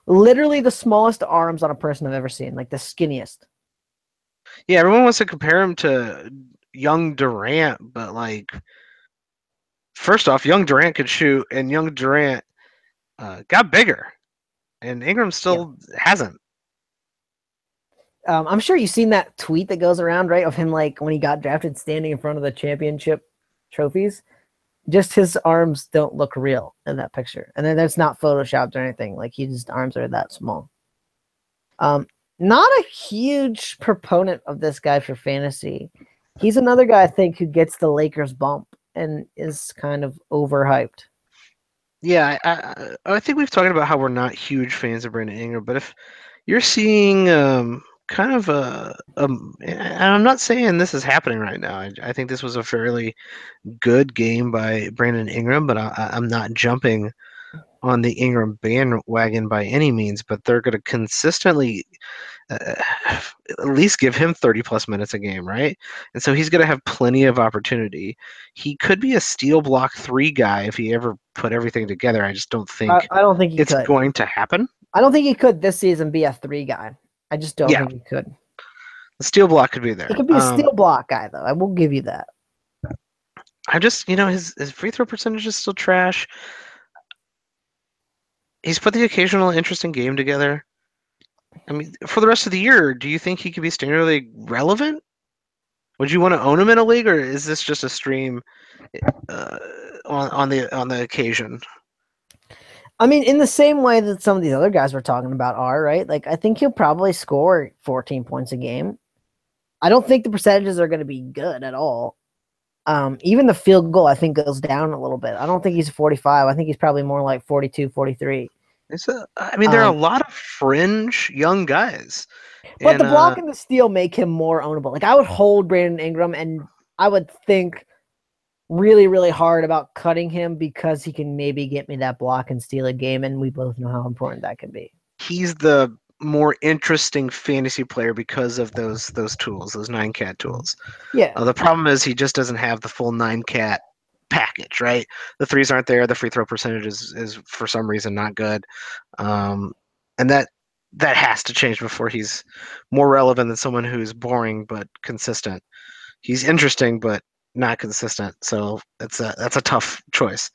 Literally the smallest arms on a person I've ever seen, like the skinniest. Yeah, everyone wants to compare him to young Durant, but like first off, young Durant could shoot, and young Durant got bigger, and Ingram Yeah. still hasn't. I'm sure you've seen that tweet that goes around, right, of him like when he got drafted standing in front of the championship trophies. Just his arms don't look real in that picture, and then that's not photoshopped or anything. Like his arms are that small. Not a huge proponent of this guy for fantasy. He's another guy I think who gets the Lakers bump and is kind of overhyped. Yeah, I think we've talked about how we're not huge fans of Brandon Ingram, but if you're seeing kind of and I'm not saying this is happening right now. I think this was a fairly good game by Brandon Ingram, but I'm not jumping on the Ingram bandwagon by any means. But they're going to consistently at least give him 30 plus minutes a game, right? And so he's going to have plenty of opportunity. He could be a steal block three guy if he ever put everything together. I just don't think I don't think he it's could. going to happen. I don't think he could this season be a 3 guy. I just don't Yeah, think he could. the steal block could be He there. could be a steal block guy though. I will give you that. I just, his free throw percentage is still trash. He's put the occasional interesting game together. I mean, for the rest of the year, do you think he could be standard league relevant? Would you want to own him in a league, or is this just a stream uh, on the occasion? I mean, in the same way that some of these other guys we're talking about are, right? Like, I think he'll probably score 14 points a game. I don't think the percentages are going to be good at all. Even the field goal, I think, goes down a little bit. I don't think he's 45. I think he's probably more like 42, 43. I mean, there are a lot of fringe young guys. But And the block and the steal make him more ownable. Like, I would hold Brandon Ingram, and I would think really, really hard about cutting him because he can maybe get me that block and steal a game, and we both know how important that can be. he's the more interesting fantasy player because of those tools, those 9cat tools. Yeah. The problem is he just doesn't have the full 9cat package, right? The threes aren't there. The free throw percentage is for some reason not good, and that has to change before he's more relevant than someone who's boring but consistent. He's interesting but not consistent, so that's a tough choice.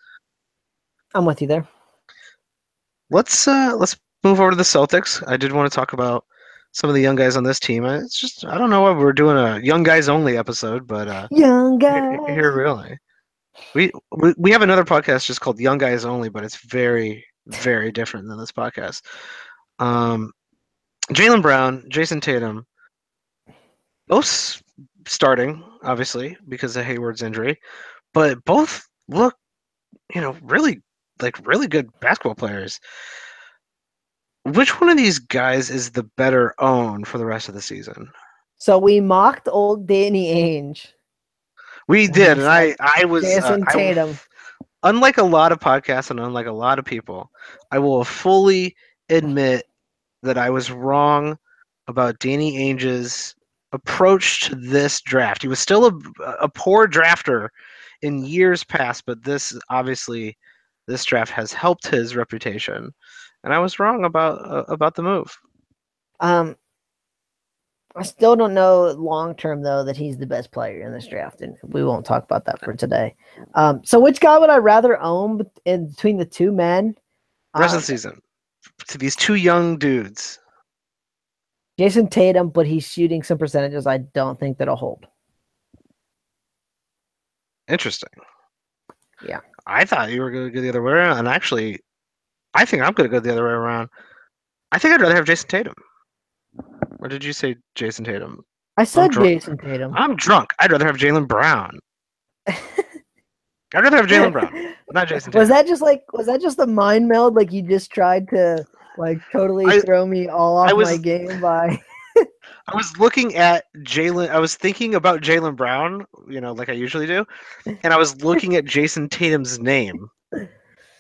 I'm with you there. Let's move over to the Celtics. I did want to talk about some of the young guys on this team. It's just I don't know why we're doing a young guys only episode, but Young guys. here really. We have another podcast just called Young Guys Only, but it's very very different than this podcast. Um, Jaylen Brown, Jason Tatum, both starting obviously because of Hayward's injury, but both look really really good basketball players. Which one of these guys is the better own for the rest of the season? So we mocked old Danny Ainge. We And we did, and said I was Jason Tatum. unlike a lot of podcasts and unlike a lot of people, I will fully admit that I was wrong about Danny Ainge's approach to this draft. He was still a poor drafter in years past, but this draft has helped his reputation, and I was wrong about the move. I still don't know long term though that he's the best player in this draft, and we won't talk about that for today. So which guy would I rather own in between the two men? Rest of the season to these two young dudes. Jason Tatum, but he's shooting some percentages I don't think that'll hold. Interesting. Yeah. I thought you were going to go the other way around, and actually, I think I'm going to go the other way around. I think I'd rather have Jason Tatum. Or did you say Jason Tatum? I said Jason Tatum. I'm drunk. I'd rather have Jaylen Brown. I'd rather have Jaylen Brown, not Jason Tatum. Was that just a mind meld? Like you just tried to totally throw me all off my game by. I was looking at Jaylen. I was thinking about Jaylen Brown, like I usually do, and I was looking at Jason Tatum's name, and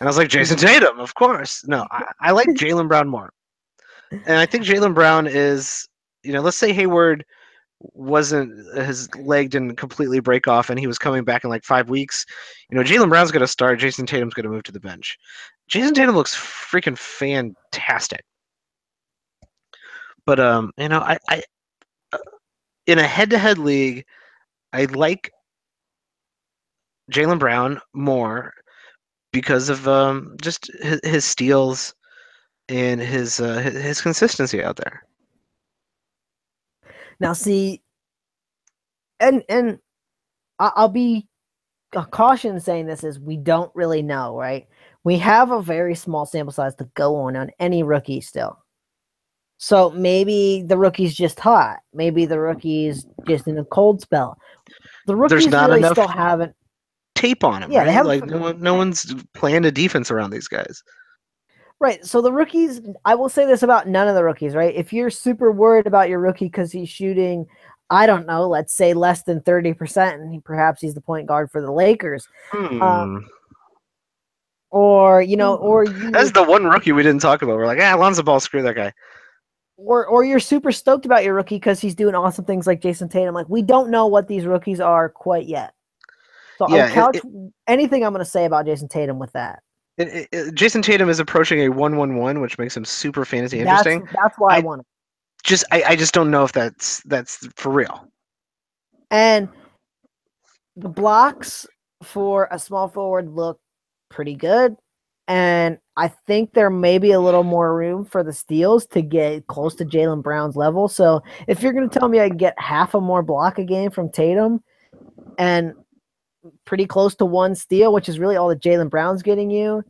I was like, Jason Tatum, of course. No, I like Jaylen Brown more, and I think Jaylen Brown is, let's say Hayward his leg didn't completely break off and he was coming back in like 5 weeks. Jaylen Brown's going to start. Jason Tatum's going to move to the bench. Jason Tatum looks freaking fantastic. But I in a head-to-head league, I like Jaylen Brown more because of just his steals and his consistency out there. Now, see, and I'll be caution saying this is we don't really know, right? We have a very small sample size to go on any rookie still. So maybe the rookie's just hot. Maybe the rookie's just in a cold spell. The There's rookies not really enough still haven't. tape on him, Yeah, they right? haven't. Like no one's planned a defense around these guys. Right. So the rookies, I will say this about none of the rookies, right? If you're super worried about your rookie because he's shooting, I don't know, let's say less than 30%, and perhaps he's the point guard for the Lakers. Um, Hmm. or, or That's you the one rookie we didn't talk about. We're like, Lonzo Ball, screw that guy. or you're super stoked about your rookie because he's doing awesome things like Jason Tatum. Like we don't know what these rookies are quite yet. So I'll Yeah, couch anything I'm going to say about Jason Tatum with that. Jason Tatum is approaching a 1-1-1, which makes him super fantasy That's interesting. that's why I I want it. I just don't know if that's for real. And the blocks for a small forward look pretty good. And I think there may be a little more room for the steals to get close to Jaylen Brown's level. So if you're going to tell me I can get half a more block a game from Tatum and pretty close to one steal, which is really all that Jaylen Brown's getting you,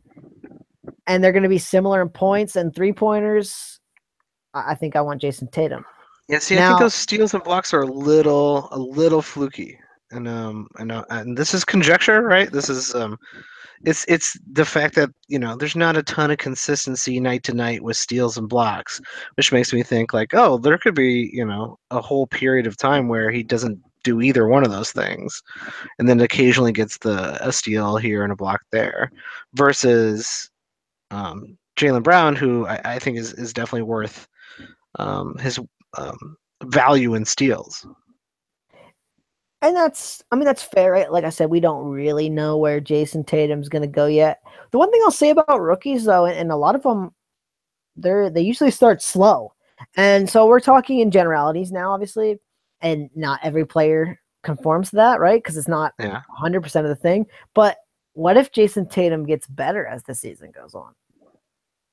and they're going to be similar in points and 3-pointers, I think I want Jason Tatum. Yeah, see, I think Now, those steals and blocks are a little fluky, and this is conjecture, right? This is it's the fact that there's not a ton of consistency night to night with steals and blocks, which makes me think like, oh, there could be a whole period of time where he doesn't do either one of those things, and then occasionally gets a steal here and a block there, versus Jaylen Brown, who I think is definitely worth his value in steals. and that's fair, right? Like I said, we don't really know where Jason Tatum's going to go yet. The one thing I'll say about rookies, though, and a lot of them, they usually start slow, and so we're talking in generalities now, obviously, and not every player conforms to that, right? Because it's not Yeah, 100% of the thing. But what if Jason Tatum gets better as the season goes on?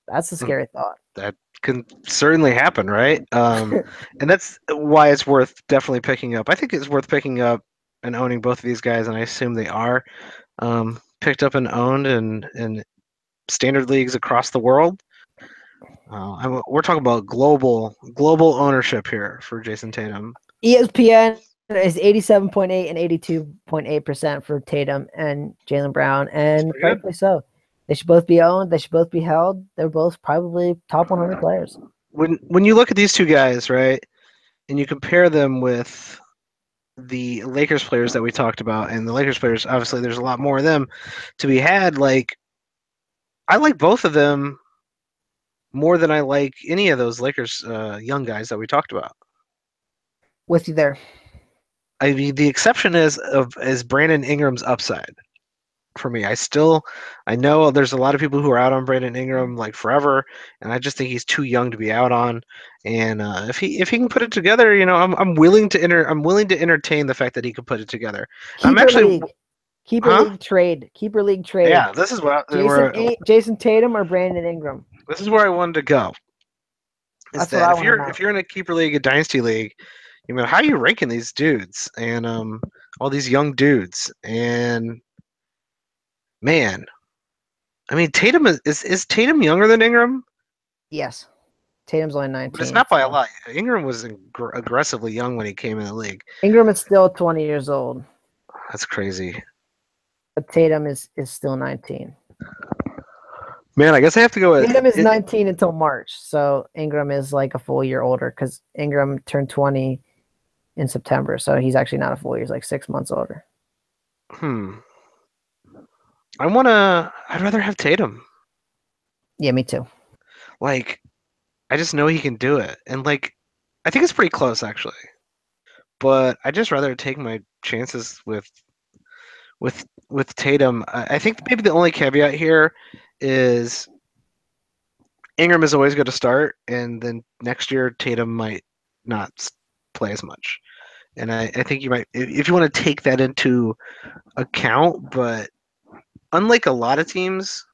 That's a scary thought. that can certainly happen, right? And that's why it's worth definitely picking up. I think it's worth picking up and owning both of these guys, and I assume they are picked up and owned in standard leagues across the world. We're talking about global ownership here for Jason Tatum. ESPN is 87.8 and 82.8% for Tatum and Jaylen Brown, That's and pretty good. rightfully so. They should both be owned. They should both be held. They're both probably top 100 players. When you look at these two guys, right, and you compare them with the Lakers players that we talked about, and the Lakers players, obviously, there's a lot more of them to be had. Like, I like both of them more than I like any of those Lakers young guys that we talked about. With you there. I mean, the exception is Brandon Ingram's upside for me. I know there's a lot of people who are out on Brandon Ingram like forever, and I just think he's too young to be out on. And if he can put it together, I'm willing to entertain the fact that he can put it together. I'm Keeper actually, league. Keeper huh? league trade. Keeper league trade. Yeah, this is where Jason Tatum or Brandon Ingram? this is where I wanted to go. Is That's what that I if want to you're know. if you're in a keeper league, a dynasty league, how are you ranking these dudes and all these young dudes? And man, I mean, Tatum is Tatum younger than Ingram? Yes. Tatum's only But it's 19. not by a So lot. Ingram was aggressively young when he came in the league. Ingram is still 20 years old, That's crazy. but Tatum is still 19. Man, I guess I have to go with Tatum is it. 19 until March, so Ingram is like a full year older because Ingram turned 20 in September, so he's actually not a full year; he's like 6 months older. Hmm. I'd rather have Tatum. Yeah, me too. Like, I just know he can do it, and like, I think it's pretty close actually. But I just rather take my chances with Tatum. I think maybe the only caveat here is Ingram is always going to start, and then next year Tatum might not play as much. And I think you might, if you want to take that into account, but unlike a lot of teams,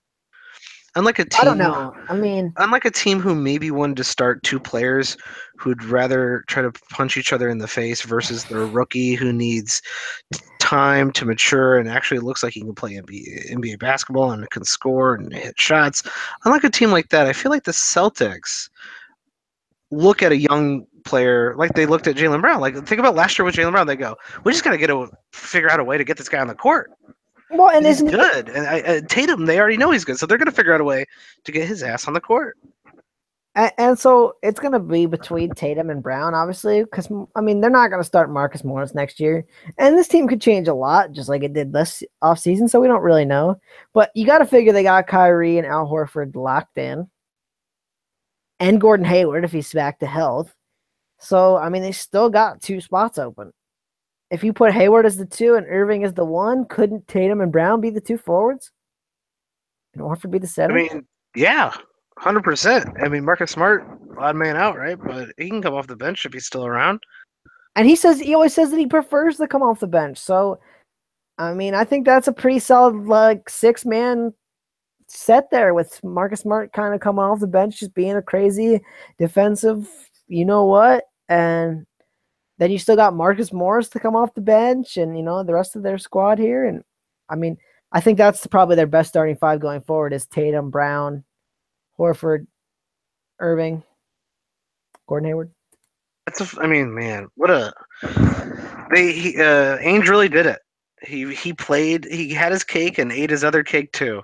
unlike a I don't team, know. I mean, unlike a team who maybe wanted to start two players who'd rather try to punch each other in the face versus their rookie who needs time to mature and actually looks like he can play NBA basketball and can score and hit shots. Unlike a team like that, I feel like the Celtics look at a young player like they looked at Jaylen Brown. Like think about last year with Jaylen Brown. They go, we just got to figure out a way to get this guy on the court. Well, and He's isn't he, good. And Tatum, they already know he's good, so they're going to figure out a way to get his ass on the court. and so it's going to be between Tatum and Brown, obviously, because I mean they're not going to start Marcus Morris next year, and this team could change a lot, just like it did this offseason. So we don't really know, but you got to figure they got Kyrie and Al Horford locked in, and Gordon Hayward if he's back to health. So I mean they still got 2 spots open. If you put Hayward as the 2 and Irving as the 1, couldn't Tatum and Brown be the 2 forwards? And Horford be the I center? mean, yeah, 100%. I mean, Marcus Smart, odd man out, right? But he can come off the bench if he's still around. And he always says that he prefers to come off the bench. So I mean, I think that's a pretty solid like 6-man set there with Marcus Smart kind of coming off the bench, just being a crazy defensive, you know what? And then you still got Marcus Morris to come off the bench and, the rest of their squad here. And I mean, I think that's probably their best starting 5 going forward is Tatum, Brown, Horford, Irving, Gordon Hayward. I mean, man, what a Ainge really did it. He played. He had his cake and ate his other cake too,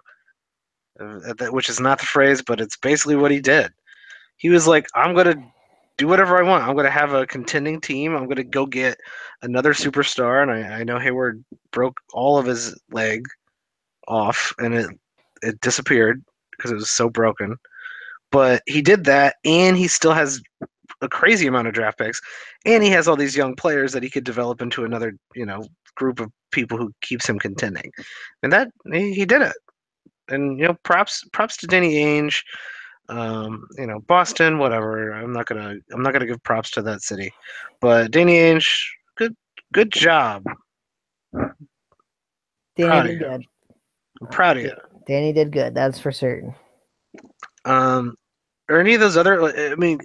which is not the phrase, but it's basically what he did. He was like, "I'm gonna do whatever I want. I'm gonna have a contending team. I'm gonna go get another superstar." And I know Hayward broke all of his leg off, and it disappeared because it was so broken. But he did that, and he still has a crazy amount of draft picks, and he has all these young players that he could develop into another, group of people who keeps him contending. And that he did it. And props to Danny Ainge. Boston, whatever. I'm not gonna give props to that city, but Danny Ainge, good job. Danny Proud of did you. good. I'm proud of you. Danny did good. That's for certain. Or any of those other? I mean,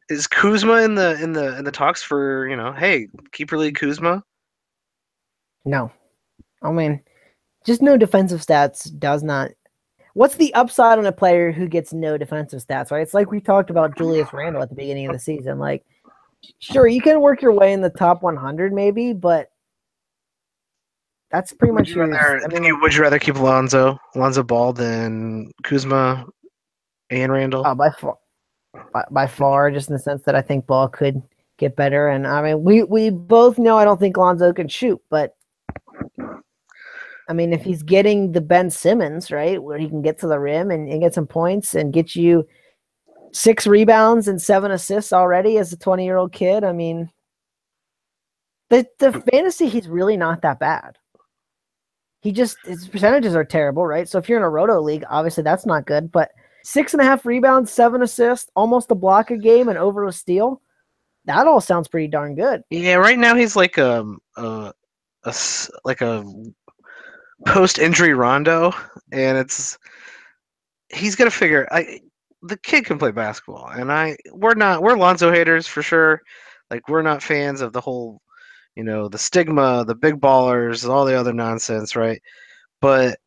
is Kuzma in the talks for hey, keeper league Kuzma? No. I mean, just no defensive stats does not. What's the upside on a player who gets no defensive stats, right? It's like we talked about Julius Randle at the beginning of the season. Like, sure, you can work your way in the top 100 maybe, but that's pretty much yours. I mean, like, Would you rather keep Lonzo Ball than Kuzma and Randall? by far, just in the sense that I think Ball could get better. And I mean, we both know I don't think Lonzo can shoot, but I mean, if he's getting the Ben Simmons, right, where he can get to the rim and get some points and get you 6 rebounds and 7 assists already as a 20-year-old kid, I mean, the fantasy, he's really not that bad. His percentages are terrible, right? So if you're in a roto league, obviously that's not good, but 6.5 rebounds, 7 assists, almost a block a game, and over a steal. That all sounds pretty darn good. Yeah, right now he's like a post-injury Rondo, and he's gonna figure. The kid can play basketball, and we're Lonzo haters for sure. Like we're not fans of the whole, the stigma, the big ballers, all the other nonsense, right? But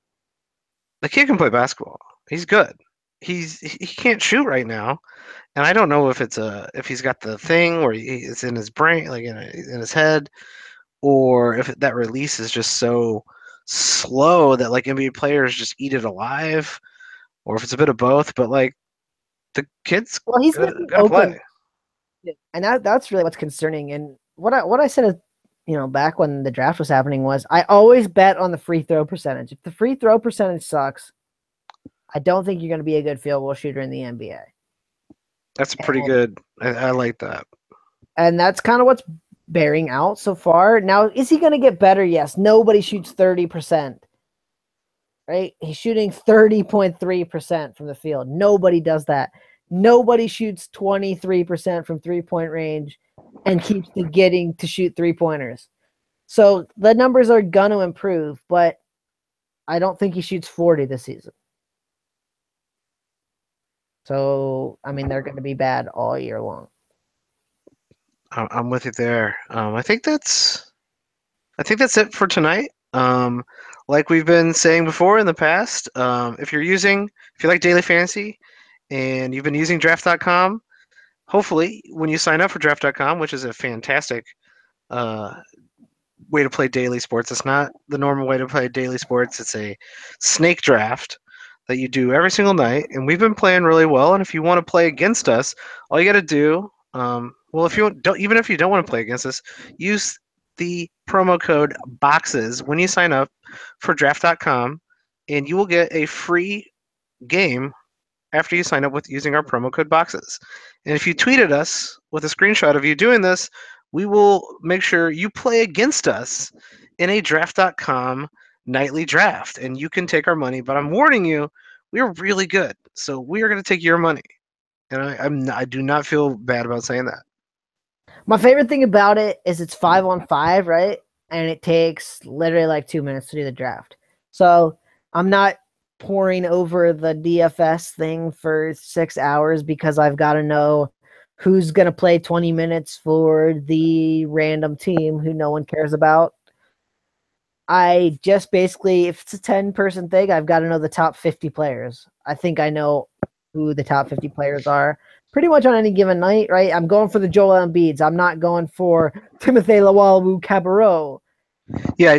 the kid can play basketball. He's good. He can't shoot right now, and I don't know if he's got the thing where it's in his brain, like in his head, or if that release is just so slow that like NBA players just eat it alive, or if it's a bit of both. But like the kid's Well, he's getting gotta open, play. and that's really what's concerning. And what I said, back when the draft was happening was I always bet on the free throw percentage. If the free throw percentage sucks, I don't think you're going to be a good field goal shooter in the NBA. That's pretty good. I like that. And that's kind of what's bearing out so far. Now, is he going to get better? Yes. Nobody shoots 30%. Right? He's shooting 30.3% from the field. Nobody does that. Nobody shoots 23% from 3-point range and keeps getting to shoot 3-pointers. So the numbers are going to improve, but I don't think he shoots 40 this season. So, I mean, they're going to be bad all year long. I'm with you there. I think that's it for tonight. Like we've been saying before in the past, if you like daily fantasy and you've been using draft.com, hopefully, when you sign up for draft.com, which is a fantastic uh, way to play daily sports, it's not the normal way to play daily sports. It's a snake draft that you do every single night, and we've been playing really well. And if you want to play against us, all you got to do, well, if you don't, even if you don't want to play against us, use the promo code boxes when you sign up for draft.com, and you will get a free game after you sign up with using our promo code boxes. And if you tweet at us with a screenshot of you doing this, we will make sure you play against us in a draft.com nightly draft. And you can take our money, but I'm warning you, we are really good. So we are going to take your money. And I do not feel bad about saying that. My favorite thing about it is it's 5-on-5, right? And it takes literally like 2 minutes to do the draft. So I'm not pouring over the DFS thing for 6 hours because I've got to know who's going to play 20 minutes for the random team who no one cares about. I just basically, if it's a 10-person thing, I've got to know the top 50 players. I think I know who the top 50 players are pretty much on any given night, right? I'm going for the Joel Embiids. I'm not going for Timothy Lawalu Cabarro. Yeah,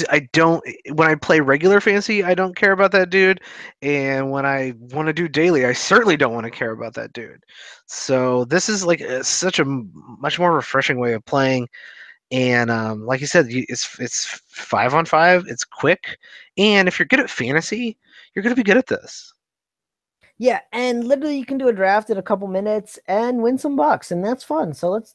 I don't. When I play regular fantasy, I don't care about that dude, and when I want to do daily, I certainly don't want to care about that dude. So this is like such a much more refreshing way of playing. And like you said, it's 5-on-5. It's quick, and if you're good at fantasy, you're gonna be good at this. Yeah, and literally you can do a draft in a couple minutes and win some bucks, and that's fun. So let's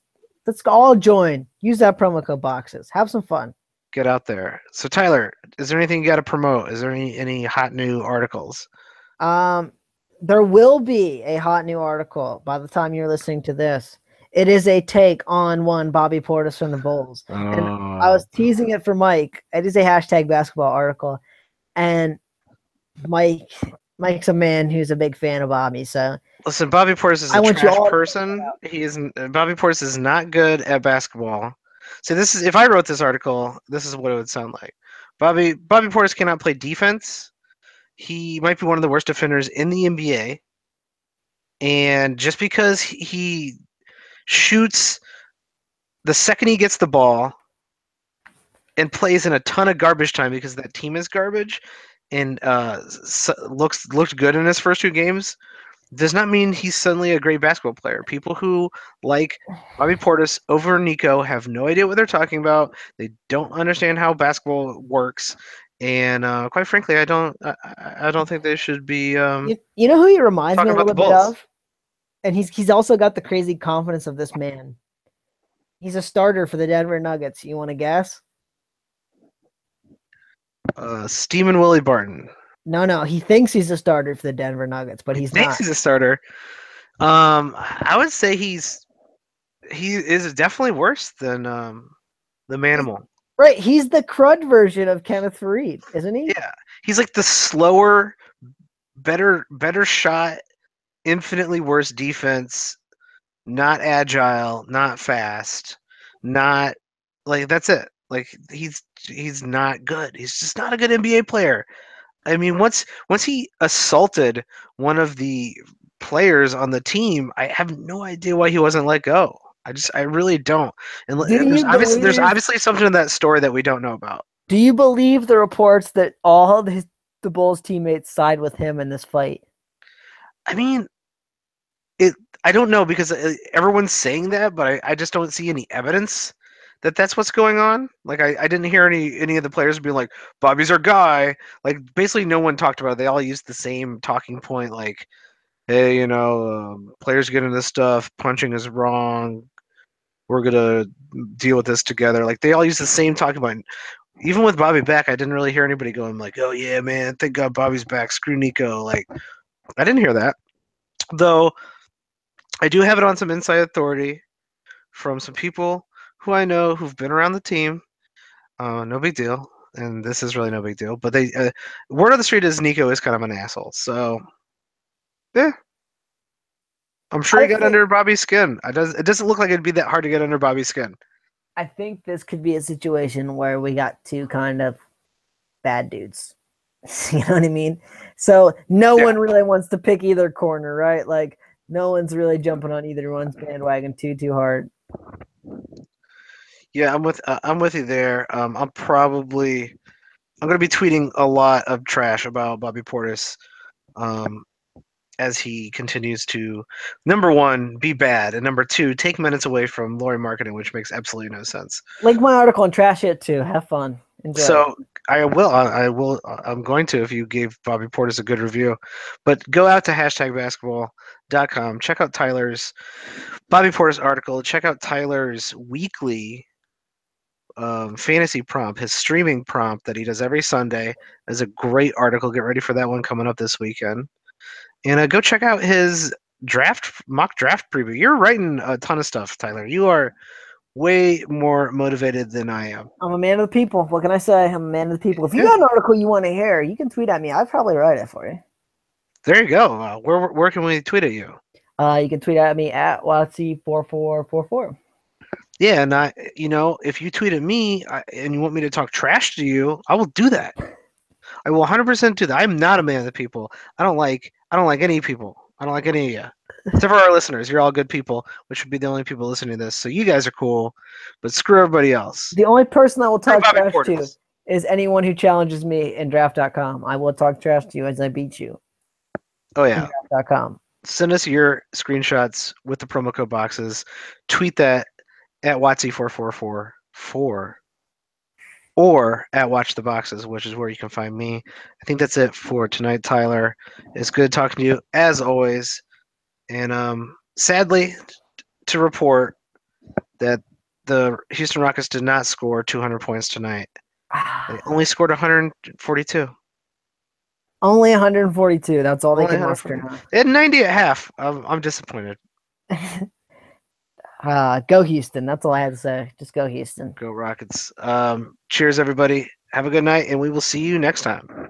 all join. Use that promo code boxes. Have some fun. Get out there. So Tyler, is there anything you got to promote? Is there any hot new articles? Um, there will be a hot new article by the time you're listening to this. It is a take on one Bobby Portis from the Bulls, and I Oh, was teasing it for Mike. It is a hashtag basketball article, and Mike Mike's a man who's a big fan of Bobby, so listen, Bobby Portis is I a want you trash all to check it person. out. He isn't. Bobby Portis is not good at basketball. So this is if I wrote this article, this is what it would sound like. Bobby Portis cannot play defense. He might be one of the worst defenders in the NBA. And just because he shoots the second he gets the ball and plays in a ton of garbage time because that team is garbage and looked good in his first 2 games, does not mean he's suddenly a great basketball player. People who like Bobby Portis over Nico have no idea what they're talking about. They don't understand how basketball works, and quite frankly, I don't think they should be You know who he reminds me talking a about the little bit Bulls. of? And he's also got the crazy confidence of this man. He's a starter for the Denver Nuggets. You want to guess? Steamin' Willie Barton. No. He thinks he's a starter for the Denver Nuggets, but He he's thinks not. he's a starter. I would say he is definitely worse than the He's, Manimal. right. He's the crud version of Kenneth Faried, isn't he? Yeah, he's like the slower, better shot, infinitely worse defense, not agile, not fast, not like that's it. Like he's not good. He's just not a good NBA player. I mean, once he assaulted one of the players on the team, I have no idea why he wasn't let go. I really don't. And Do you there's believe? obviously something in that story that we don't know about. Do you believe the reports that all of the Bulls teammates side with him in this fight? I mean, it. I don't know because everyone's saying that, but I just don't see any evidence that that's what's going on. Like I didn't hear any of the players being like Bobby's our guy. Like basically no one talked about it. They all used the same talking point like, hey, players get into this stuff, punching is wrong. We're gonna deal with this together. Like they all use the same talking point. Even with Bobby back, I didn't really hear anybody going like, "Oh yeah, man, thank God Bobby's back. Screw Nico." Like I didn't hear that. Though I do have it on some inside authority from some people who I know who've been around the team. No big deal, and this is really no big deal. But they word on the street is Nico is kind of an asshole. So yeah, I'm sure he I got think under Bobby's skin. It doesn't look like it'd be that hard to get under Bobby's skin. I think this could be a situation where we got two kind of bad dudes. You know what I mean? So no Yeah. one really wants to pick either corner, right? Like No one's really jumping on either one's bandwagon too hard. Yeah, I'm with you there. I'm going to be tweeting a lot of trash about Bobby Portis um, as he continues to, number one, be bad, and number two, take minutes away from Lori marketing, which makes absolutely no sense. Link my article and trash it too. Have fun. Enjoy. So I'm going to if you gave Bobby Portis a good review. But go out to hashtagbasketball.com. Check out Tyler's Bobby Portis article. Check out Tyler's weekly fantasy prompt, his streaming prompt that he does every Sunday. Is a great article. Get ready for that one coming up this weekend. And go check out his mock draft preview. You're writing a ton of stuff, Tyler. You are way more motivated than I am. I'm a man of the people. What can I say? I'm a man of the people. If you Good. got an article you want to hear, you can tweet at me. I'd probably write it for you. There you go. Where can we tweet at you? You can tweet at me at Watsy4444. Yeah, and if you tweet at me and you want me to talk trash to you, I will do that. I will 100% do that. I'm not a man of the people. I don't like any people. I don't like any of you. Except for our listeners. You're all good people, which would be the only people listening to this. So you guys are cool, but screw everybody else. The only person I will talk Bobby trash to Portis. is anyone who challenges me in draft.com. I will talk trash to you as I beat you Oh in yeah. draft.com. Send us your screenshots with the promo code boxes. Tweet that at Watsy4444 or at Watch the Boxes, which is where you can find me. I think that's it for tonight, Tyler. It's good talking to you as always. And sadly, to report that the Houston Rockets did not score 200 points tonight. They only scored 142. Only 142. That's all they Only can muster now. They had 90 at half. I'm disappointed. Go Houston. That's all I had to say. Just go Houston. Go Rockets. Cheers, everybody. Have a good night, and we will see you next time.